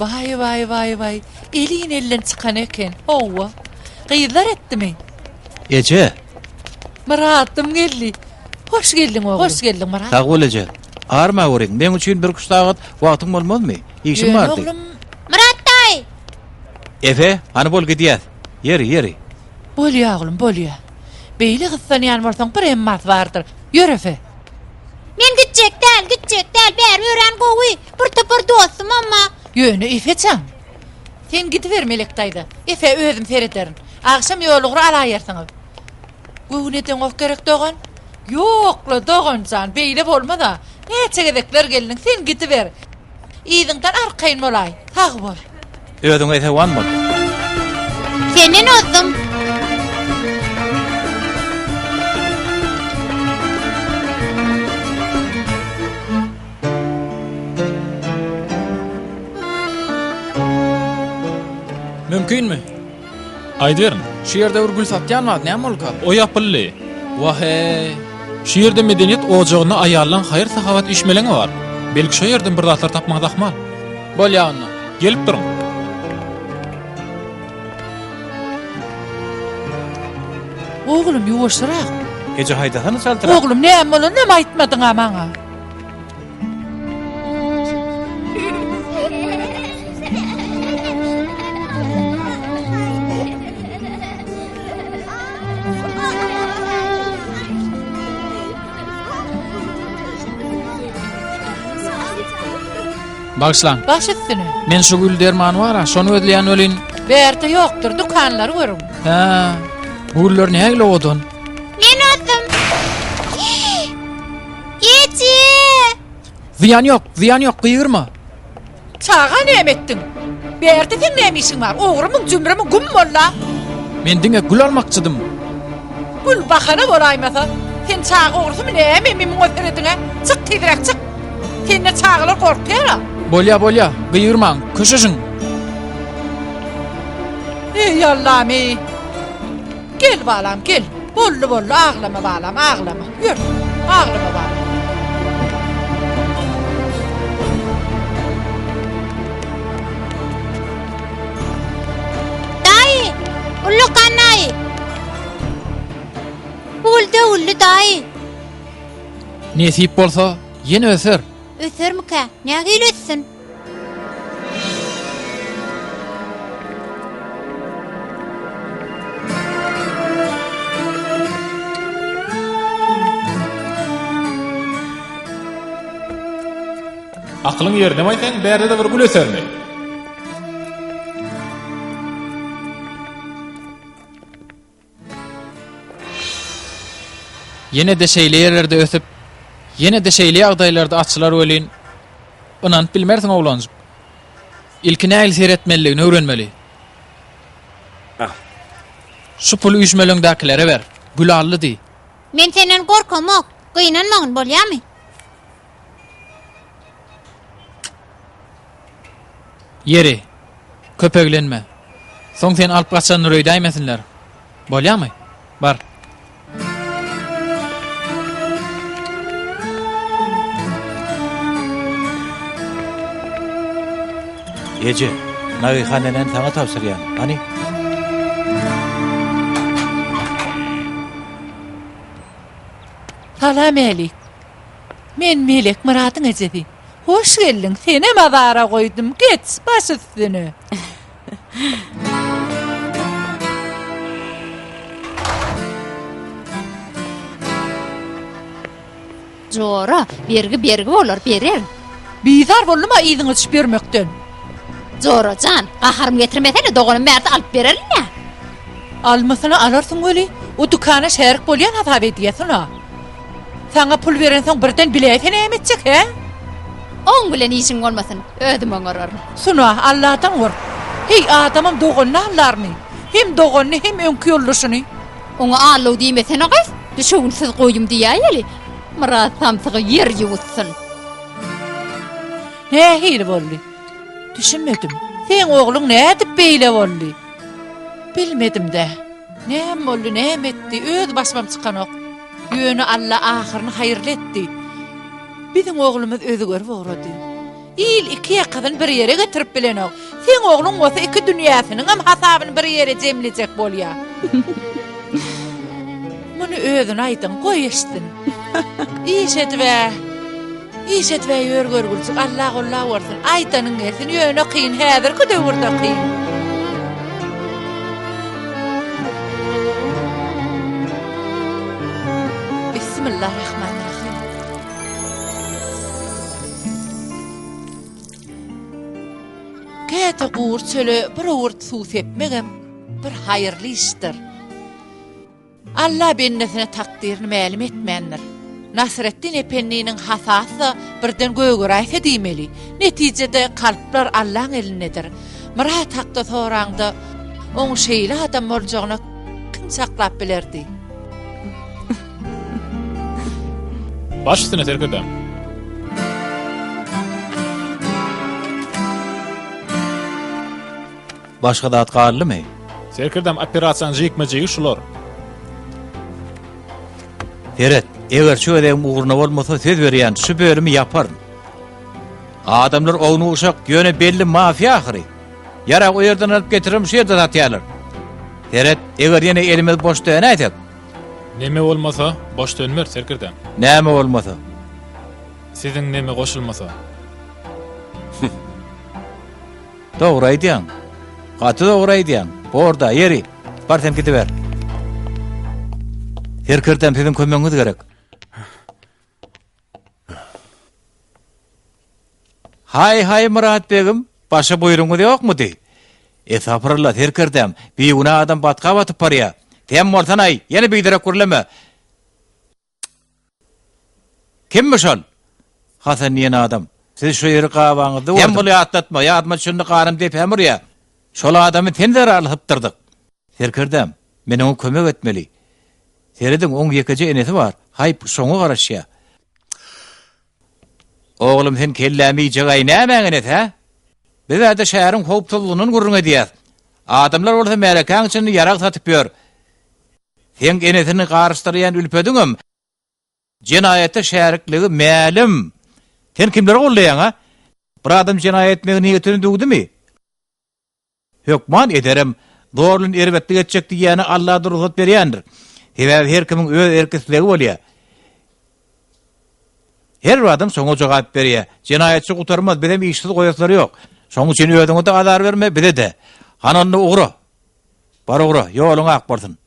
Vay. Elin elden çıkan eken. Hova. Gıylar ettimi. Ece. Murat'ım geldi. Hoş geldin oğlum. Hoş geldin Murat. Sağ ol Ece. Arma öwring. Men üçin bir kuştagat wagtyň bolmazmy? İşim bardy. Murat daý. Efe, hani bol gidýär. Yeri. Bolýa oğlum, bolýa. Beýle gyssan ýan bolsaň bir emmat bardyr. Ýör Efe. Men gitjek däl, bäri ören gowy. Bir topur dostum amma. Ýöne Efeçam. Sen gidivermelek daýda. Efe özüm serederin. Akşam ýolugry alaýarsyňyz. Bu neden of gerek dogan? Ýokla doganjan, beýle bolmada. Näçe gedekler geldiň, sen gidiver. Ýygyňdan arkaýyn bolay. Sag bol. Özüň ese wan bol. Senin ozdum. Mümkinmi? Aýdyryn. Şu ýerde bir gül satýanmaz, näme bolýar? O ýapylly. Wahe. Şu ýerde medeniýet ojagyna aýallaryň haýır sahawat işmeleňi bar. Belki şu ýerden bir zatlar tapmak dakmal. Bolýar. Gelip duruň. Oğlum ýuwaşyrak. Ece haýdasana saltyra. Oğlum näme bolan, näme aýtmadyň amaňa? Bağışlan. Baş etdini. Men şu gül dermany bar, şonu ödleýän ölin. Berde ýokdur, dukanlar görüm. Ha. Bu güller näle odun? Men ozdum. Ýeti. Ziyan ýok, gyýrma. Çağa näme etdiň? Berde sen näme işiň bar? Ogurumyň jümrümi güm bolla. Men diňe gül almakçydym. Gül bakana bolaýmasa, sen çağa ogursumy näme men öterediňe? Çık tidirek çık. Sende çağlar korkýar. Bolýa, gyýrmaň, köşeşiň. Ey Allah'ım ey. Gel balam gel. Bollu ağlama balam ağlama. Yürü ağlama balam. Daý. Ullu kanay. Ullu daý. Nesip bolsa ýene öser. Ösermike? Nähil ötsün? Aklyň ýerine baýsaň, bärde bir gül ösermi? Yine de şeýle ýerlerde ösüp, yine de şeýle agdaýlarda açylar welin. Onant bilmersiň oglanjyk. İlki näil seyretmeligini öwrenmeli. Şu pul üýşmelingdäkilere ber. Gülallydy. Men senden gorkamok, gynanmagyň bolýarmy? Yeri. Köpeglenme. Soň sen alyp gaçan röýdäýmesinler. Bolýarmy? Bar. Ece, Nagihanenen sana tavsirýan. Hani? Salam Melik. Men Melek Muratyň ejedi. Hoş geldin. Seni mazara koydum. Geç baş üstüne. Jora, bergi bolar, berer. Bizar bolma iziňi düşüp bermekden. Jora can, gaharym getirmesene doganym bärde alyp bererler. Almasyna alarsın öli. O dukana şerik bolýan hasap edýäsin ha. Sana pul berensen birden bileýän nämetjek he? On bilen işin bolmasyn, ödüm oňarar. Suna Allah'tan gor. Hey adamım doğanını allarmy. Hem doğanını hem öňkü ýoldaşyny. Oňa allo diýmesene gaýs. Düşüňsiz goýum diýäýeli. Murat samsygy ýer ýuwutsun. Ne hili boldy? Düşünmedim. Sen oğlun ne edip beýle boldy? Bilmedim de. Näme boldy, näme etdi? Öz başmam çykanok. Ýöne Allah ahyryny haýyrly etdi. Bizim oğlumuz özü görüp oğrady. İl iki ýakadan bir ýere getirip bilenok. Sen oğlun bolsa iki dünýäsiniň hem hasabyny bir ýere jemlejek bolýar. Muny özüne aýdyn, goý eşdin. İşet ve ýör görgülçük Allah Allah bolsun. Aýtanyň gelsin, ýöne kyn, häzirki döwürde kyn. Bismillahirrahmanirrahim. Käte gurt çöle bir urt suw sepmegem bir haýyrly işdir. Allah bennesine takdirini mälim etmendir. Nasreddin Efendiniň hasasy birden gögüräýse diýmeli. Netijede kalplar Allah'ın elinedir. Murat hakda soraňda oň şeýle adam boljagyna kim saklap bilerdi? Baş üstüne terkirdim. Başga da atgarlymy? Serkirdem operasiýany jykmajygy şular. Feret, eger şu edem uğruna bolmasa söz berýän, şu bölümi yaparyn. Adamlar ownu uşak ýöne belli mafiýa ahyry. Ýara o ýerden alyp getirim, şu ýerde satýarlar. Feret, eger ýene elimiz boş döne aýtak. Neme bolmasa boş dönmer serkirdem. Näme bolmasa? Siziň neme goşulmasa. Dogry aýdýan. Gaty dogry aýdýan. Borda ýeri. Barsam gitiber. Serkirdem siziň kömegiňiz gerek. Hay Murat begim, başa buyruňyz ýokmudy? Esapyrla serkirdem, biýuna adam batga batyp barýar. Tem bolsan ay, ýene biýdirek gürleme. Kimmiş ol? Hasan ýene adam. Siz şu ýeri gabaňyzdy. Tem boly atlatma, ýadma şunu garym diýip hemurýa. Şol adamy tender alypdyrdyk. Serkirdem, meni oňa kömek etmeli. Serediň oň ýekece enesi bar. Haýp şoňa garaşýa. Oğlum sen kellämi jagaý nämeň enes ha? Biz ada şäheriň howptullygyny gurrun edýär. Adamlar bolsa merekaň üçin ýarak satyp ýör. Sen enesini garşdyrýan ülpediňem. Jenaýatda şärikligi mälim. Sen kimleri gollaýan ha? Bir adam jenaýat meňniyetini dugdymy? Hökman ederim. Doğrulun erbetlik etjek diýäni Allah ruhsat berýändir. Sebäbi her kimiň öz erkesligi bolýar. Her adam soňa jogap berýär. Jenaýatçy gutarmaz, bedem işsiz goýaslary ýok. Şoň üçin öýüňe de azar berme, bide de. Hananny ugry. Bar ugry, ýoluň ak bolsun.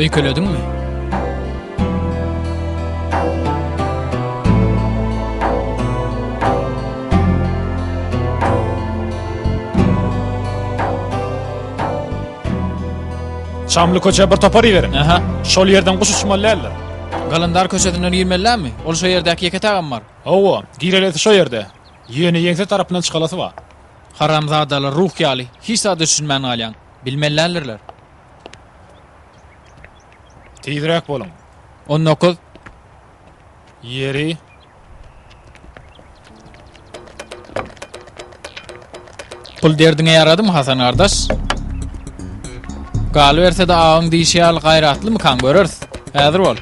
Öýkeledin mi? Şamly köçe bir topar iberin. Aha. Şol yerden kuş uçmalylar. Galandar köşedinden yirmellämi? Ol şo ýerdäki ýeke tagam bar. Owa, gireleti şo ýerde. Ýeni ýeňse tarapyndan çykalasy bar. Haramzadalar ruh ýaly. Hiç da düşünmän alýan. Bilmellerler. Tezrek bolun. 19. Yeri. Pul derdiňe ýaradym Hasan gardaş? Galy berse de agyň diýşýal gaýratlymy kan görürüz. Häzir bol.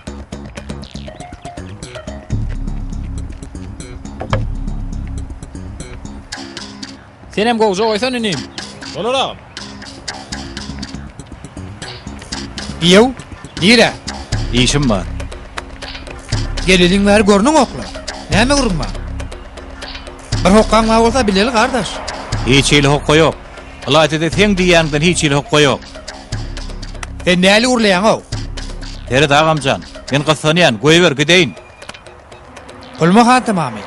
Senem gowja goýsan inim. Bolaragam. Ýew, diýre. İşim var. Gelediň bäri görnüň okla. Näme gurma? Bir hokkan bolsa bileli gardaş. Hiç il hokko yok. Allah etede sen diýäňden hiç il hokko yok. Sen näli urlaýan o? Tere dagamcan. Men gyssanýan, goýber gideýin. Pulma han tamamy.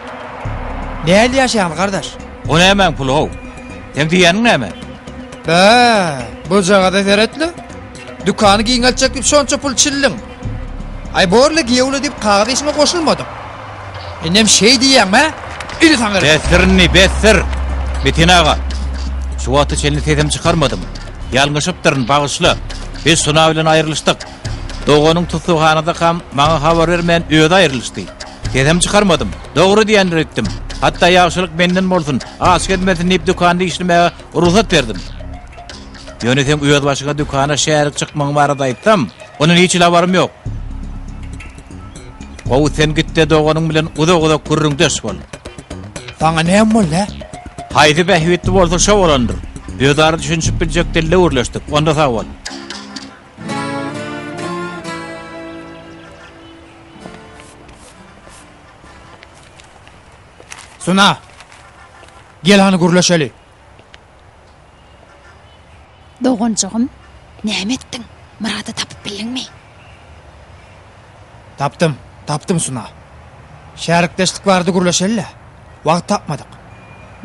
Näli ýaşaýan gardaş? O nämen pul o? Sen diýäniň näme? Bu jagada seretli. Dükany giň açjak dip şonça pul çilliň. Ay borla giýewle dip kagaz isme goşulmadyk. Enem şey diýäňme? Ýüri taňyr. Besir. Metin ağa. Şu wagty çelini tezem çykarmadym. Ýalňyşypdyryn bagysly. Biz şuna bilen aýrylşdyk. Dogonyň tutsuhanada kam maňa habar bermän öýde aýrylşdy. Tezem çykarmadym. Dogry diýendir etdim. Hatta ýagşylyk menden bolsun. Aç gelmesin nip dükanda işlemäge ruhsat berdim. Ýönetem öýde başyga dükana şäherlik çykmaň barada aýtdym. Onuň hiç labarym ýok. O sen gitde dogonyň bilen uda gürrüňdeş bol. Taňa näme bolla? Haydi behwetli bolsa şo bolandyr. Öýdary düşünýip biljek dille urlaşdyk. Onda sag bol. Suna. Gel hany gurlaşaly. Dogonjogum, näme etdiň? Murady tapyp bildiňmi? Tapdym Suna. Şärikdeşlik bardy gurlaşaly. Wagt tapmadyk.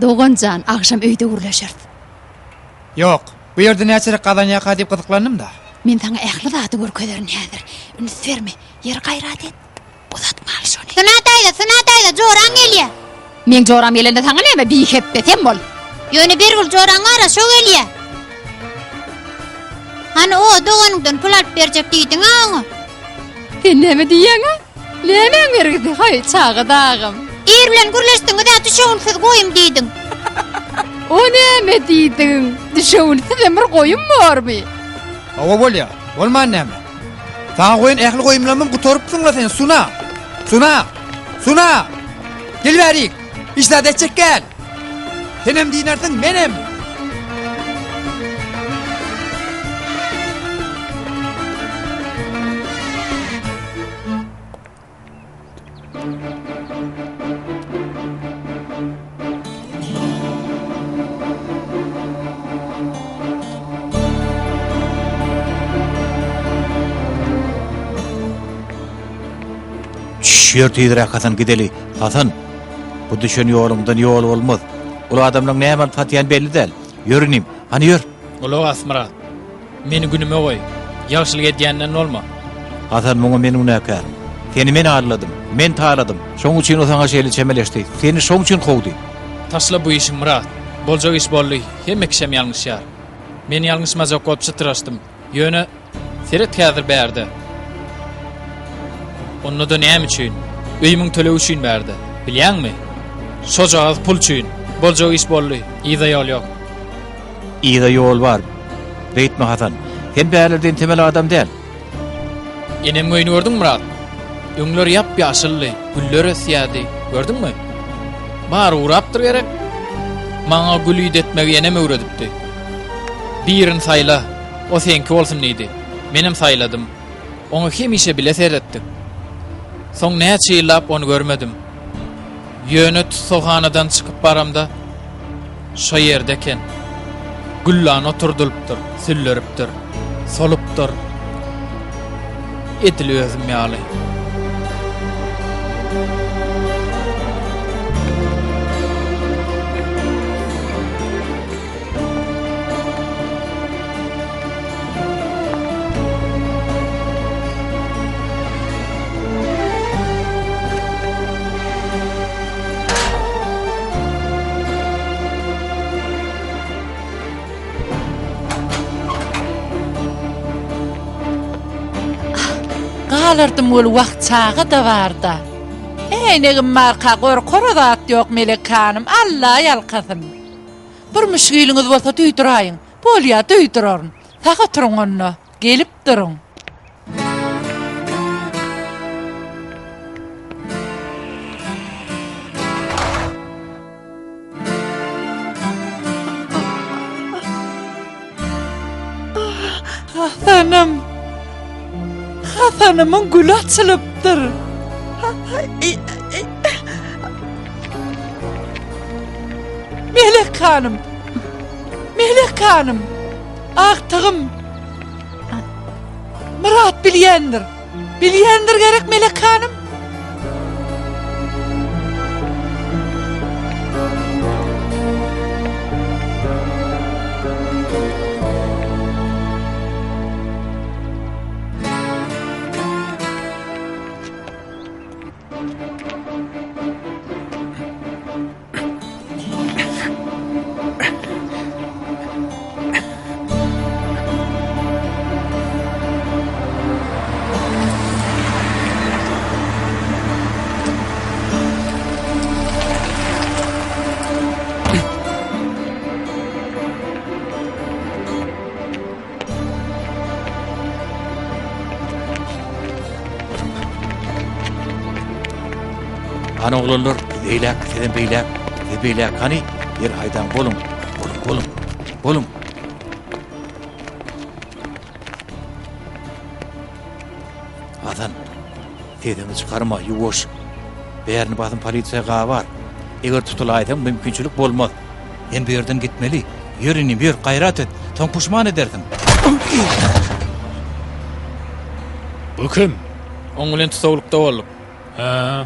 Dogonjan akşam öýde gurlaşyrdy. Yok, bu ýerde näçe gadan ýaka diýip gyzyklandym da. Men taňa ähli zady görkezlerin häzir. Üns verme, ýer gaýrat et. Uzatma şonu. Sunatayda, joran gelýär. Men joram gelende taňa näme biýhep desem bol. Ýöne bir bul joran ara şo gelýär. Hani o doganyňdan pul alyp berjek diýdiň aňa. Sen näme diýäň? Näme berdi? Hay çağdagym. Ir bilen gürleşdiňi de düşewnsiz goýum diýdiň. O näme diýdiň? Düşewnsiz emir goýum barmy? Awa bolýa, bolman näme? Taňa goýun ähli goýumlamam gutorypsyň la sen Suna. Gel berik. İşlerde çekkel. Senem diýersiň menem. Şer tezrek Hasan gideli. Hasan, bu düşen ýolumdan ýol bolmaz. Ol adamlaryň näme fatýan belli däl. Ýörünim. Hani ýör. Olo asmara. Meni günüme goý. Ýagşylyk edýänden bolma. Hasan muňa meniň näkär. Seni men arladym. Men taýladym. Şoň üçin o saňa şeýle çemeleşdi. Seni şoň üçin howdy. Taşla bu işim Murat. Boljak iş boldy. Hemme kişem ýalňyşýar. Men ýalňyşmazak goýup çytyrastym. Ýöne seret häzir bärdi. Onu da näme üçin? Öýümiň tölew üçin berdi. Bilýärmi? Şojaz pul üçin. Boljak iş boldy. Ýa ýol ýok. Ýa ýol bar. Beýtme Hasan. Sen bälerden temel adam däl. Enem göýünü gördüň Murat? Öňleri ýap-ýaşylly, güller ösýärdi. Gördüňmi? Bar urapdyr gerek. Maňa gül ýetmegi eneme öwredipdi. Birin saýla, o senki bolsun diýdi. Menem saýladym. Onu hemişe bile seyretdik. Soň näçe ýyllap onu görmedim. Ýöne tutsuhanadan çykyp baramda şo ýerdeken güllan oturdulypdyr, sülleripdir, solupdyr. Edil özüm ýaly. Galardım ol wagt çağı da barda. Eynegim marka gorkoradat ýok Melek hanım, Allah ýalkasyn. Bir müşgiliňiz bolsa düýdüraýyn. Bolýa düýdüraryn. Taga turuň onda, gelip duruň. Hasanım. Hasanımın gülü açılıptır. Melek hanım. Melek hanım. Aktığım. Murat bilyendir. Bilyendir gerek Melek hanım. Ana oğlanlar beylek, seden beylek, hani yer haydan bolum. Adan, sedeni çıkarma, yuvoş. Beğerini basın polisiýa var. Eger tutulaýsam mümkinçilik bolmaz. En bu yerden gitmeli. Yerini bir gayrat et, toň puşman edersin. Bu kim? Oňulen tutawlykda bolduk. Ha.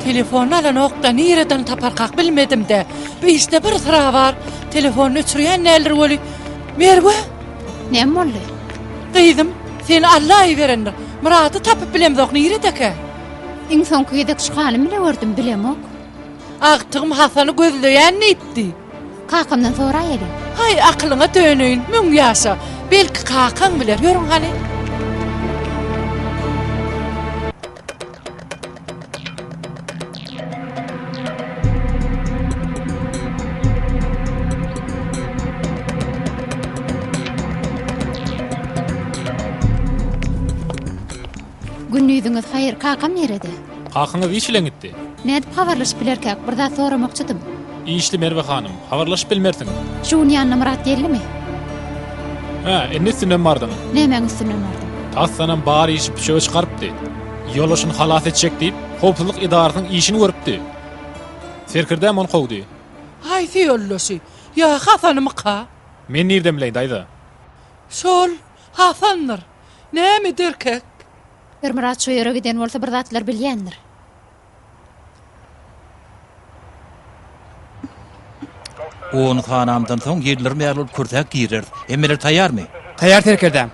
Telefonu alan okda nireden taparkak bilmedim de. Beýsde bir sıra var. Telefonu öçürýän näler boli. Merwe, Nem boldy? gyýdym, sen Allah berendir. Muraty tapyp bilemzok niredeke. Iň soňky ýedek şuhanym bile gördüm bilemok. Agtygym Hasany gözleýän nitdi. Kakymdan soraýdy. Hay aklyňa dönüýün, müň ýaşa. Belki kakan biler, ýörüň hani. Günnüýdiňiz haýyr, kakam nerede? Kakyňyz işleň gitdi. Nädip habarlaşyp bilerkäk, birda soramakçydym. İşli Merve hanım, habarlaşyp bilmersiň. Şuň ýanyna Murat gelimi? Ha, ennesinden bardyň. Nämeň üstünden bardyň? Tassanan bar işi pişöge çykarypdy. Ýoluşyny halas etjek diýip, howpsuzlyk idarasynyň işini görüpdi. Serkirdem onu kowdy. Hay fiýollasy. Ya Hasanym ka? Men nirden bileýin daýda? Şol Hasandyr. Näme derkek? Bir Murat şu ýere giden bolsa bir zatlar bilýändir. Onu hanamdan soň ýerler mälup kursak girer. Emmeler taýýarmy? Taýýar terkerdem.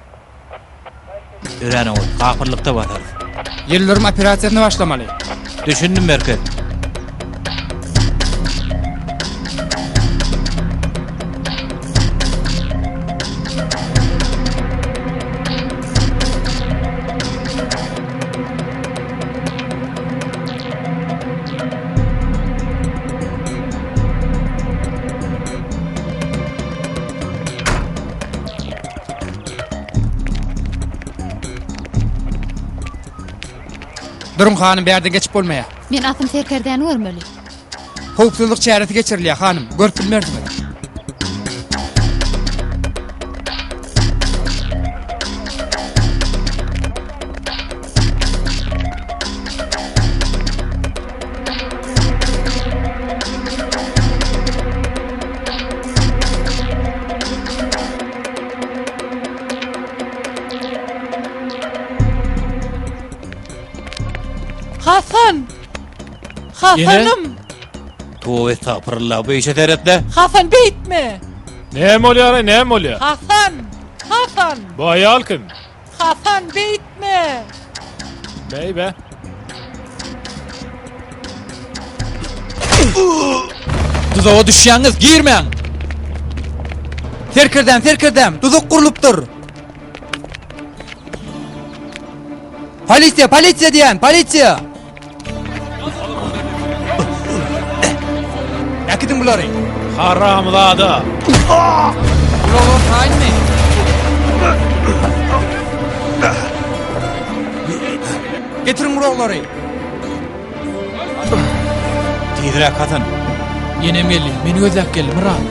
Ören ol, gapyrlykda batar. Yerlerim operasiýasyny başlamaly. Düşündim merkez. Durun hanım berde geçip bolmaýa. Men atym serkerden görmeli. Howpsuzlyk çäresi geçirilýär hanım. Görüp bilmerdim. Hasan! Hasanım! Tu estağfurullah, bu işe teretle. Hasan beytme! Näme bolýar, näme bolýar? Hasan! Hasan! Bu aýal kim? Hasan beytme! Beybe. Tuzağa düşýäňiz, girmeň. Terkirdem, tuzak kurulupdur. Polisiya diyen, polisiya. Näkidin bulary? Haramzada. Ulan taýin mi? Getirin uraqlary. Tizrak Hasan. Yenem geldi, meni gözlep geldi Murat.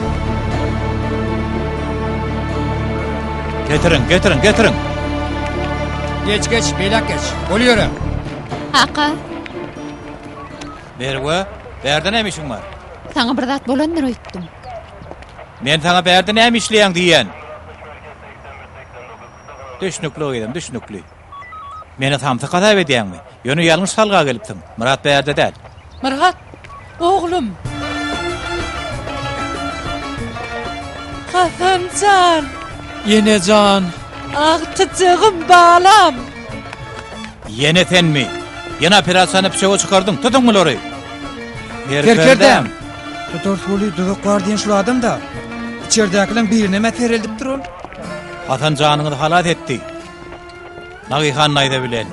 Getirin. Geç, beylak geç. Bolýar. Haqa, Berwe, berde näme işiň bar? sana bir zat bolandyr öýtdim. Men sana berde näme işleýäň diýen. Düşnükli. Meni tamsa gadap edýänmi? Ýöne ýalňyş salga gelipdiň. Murat berde däl. Murat, oğlum. Hasancan, Yenecan. ağtıcığım balam. Yene sen mi? Yine operasyonu pişoğa çıkardın. Tutun mu orayı? Terkirdem. Tutar soli tuzak var diyen şu adam da. İçeridekilerin birine metereldip durun. Hasan canını da halat etti. Nagihan nayda bilen.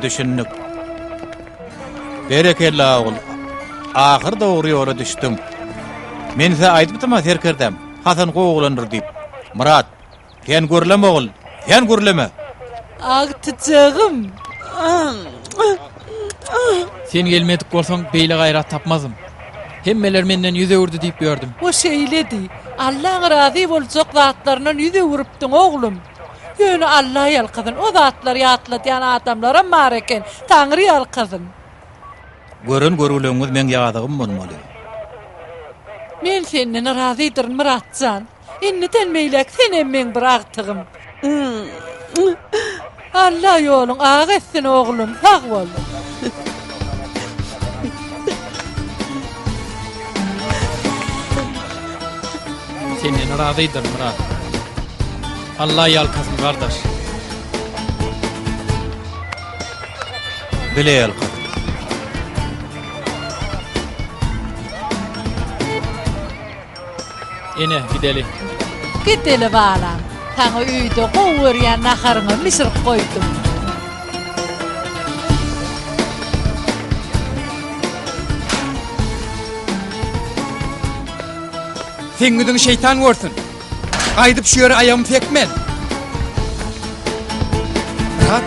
Düşünnük. Berekella oğul. Ahır doğru yola düştüm. Men size aytmytym Terkirdem. Hasan goğulanır deyip. Murat, sen görleme oğul. Sen görleme. Ağtıcığım. Sen gelmedik bolsaň beýle gaýrat tapmazym. Hemmeler menden yüze urdy diýip gördüm. O şeyledi. Allah'ın razı boljak zatlarynyň yüze urupdyň oğlum. Ýöne Allah ýalkadyn. O zatlar ýatlaýan adamlara mareken. Taňry ýalkadyn. Görün görüleňiz men ýadygym bolmaly. Men senden razıdyryn Muratjan. Inniten meýlek sen emmeň bir agtygym. Allah ýoluň ağa etsin oğlum. Sag bol. Senden razydyr Murat. Allah ýalkasyn gardaş. Bile ýalkady. Ene gideli. Giteli balam. Taňa öýde gowy naharyňy misirip goýdum. Sen güdüň şeytan görsün. Aydyp şu ýere aýam tekmen. Murat,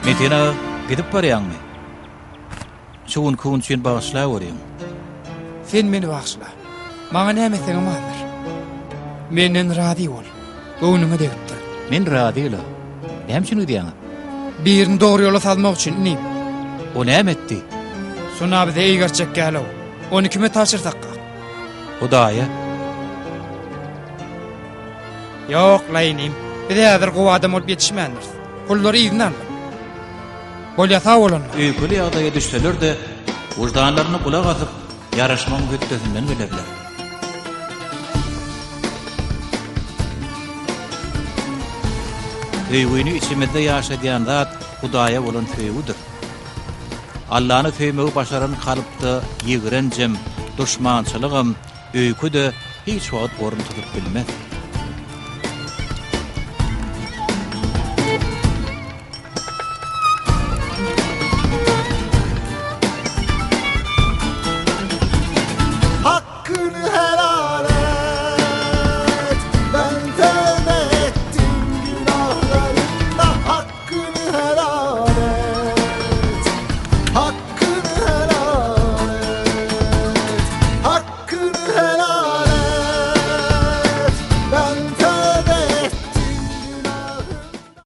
Metina gidip barýarmy? Şuň kun üçin bagyşlap görýän. sen meni bagşla. Maňa näme etseňem hazır. Menden razy bol. Göwnüňe degipdir. Men radyla. Näme şunu diýäň? Birini dogry ýola salmak üçin nim. O näme etdi? Şuna bize iyi gerçek geliyor. Onu kime taşırsak? Hudaýa. Yok laynim. Bir de hazır gowy adam olup yetişmändir. Kullary izni alın. Bolýasa bolan. Öýküli ýagdaýa düşseler de wujdanlaryny kulak asyp ýaraşmaň götdesinden bilerler. Öýgüni içimizde ýaşadýan zat Hudaýa bolan söýüdir. Allah'ını söýmegi başaran kalypda ýigrenjem, duşmançylygym, öýkü de hiç wagt gorun tutup bilmez.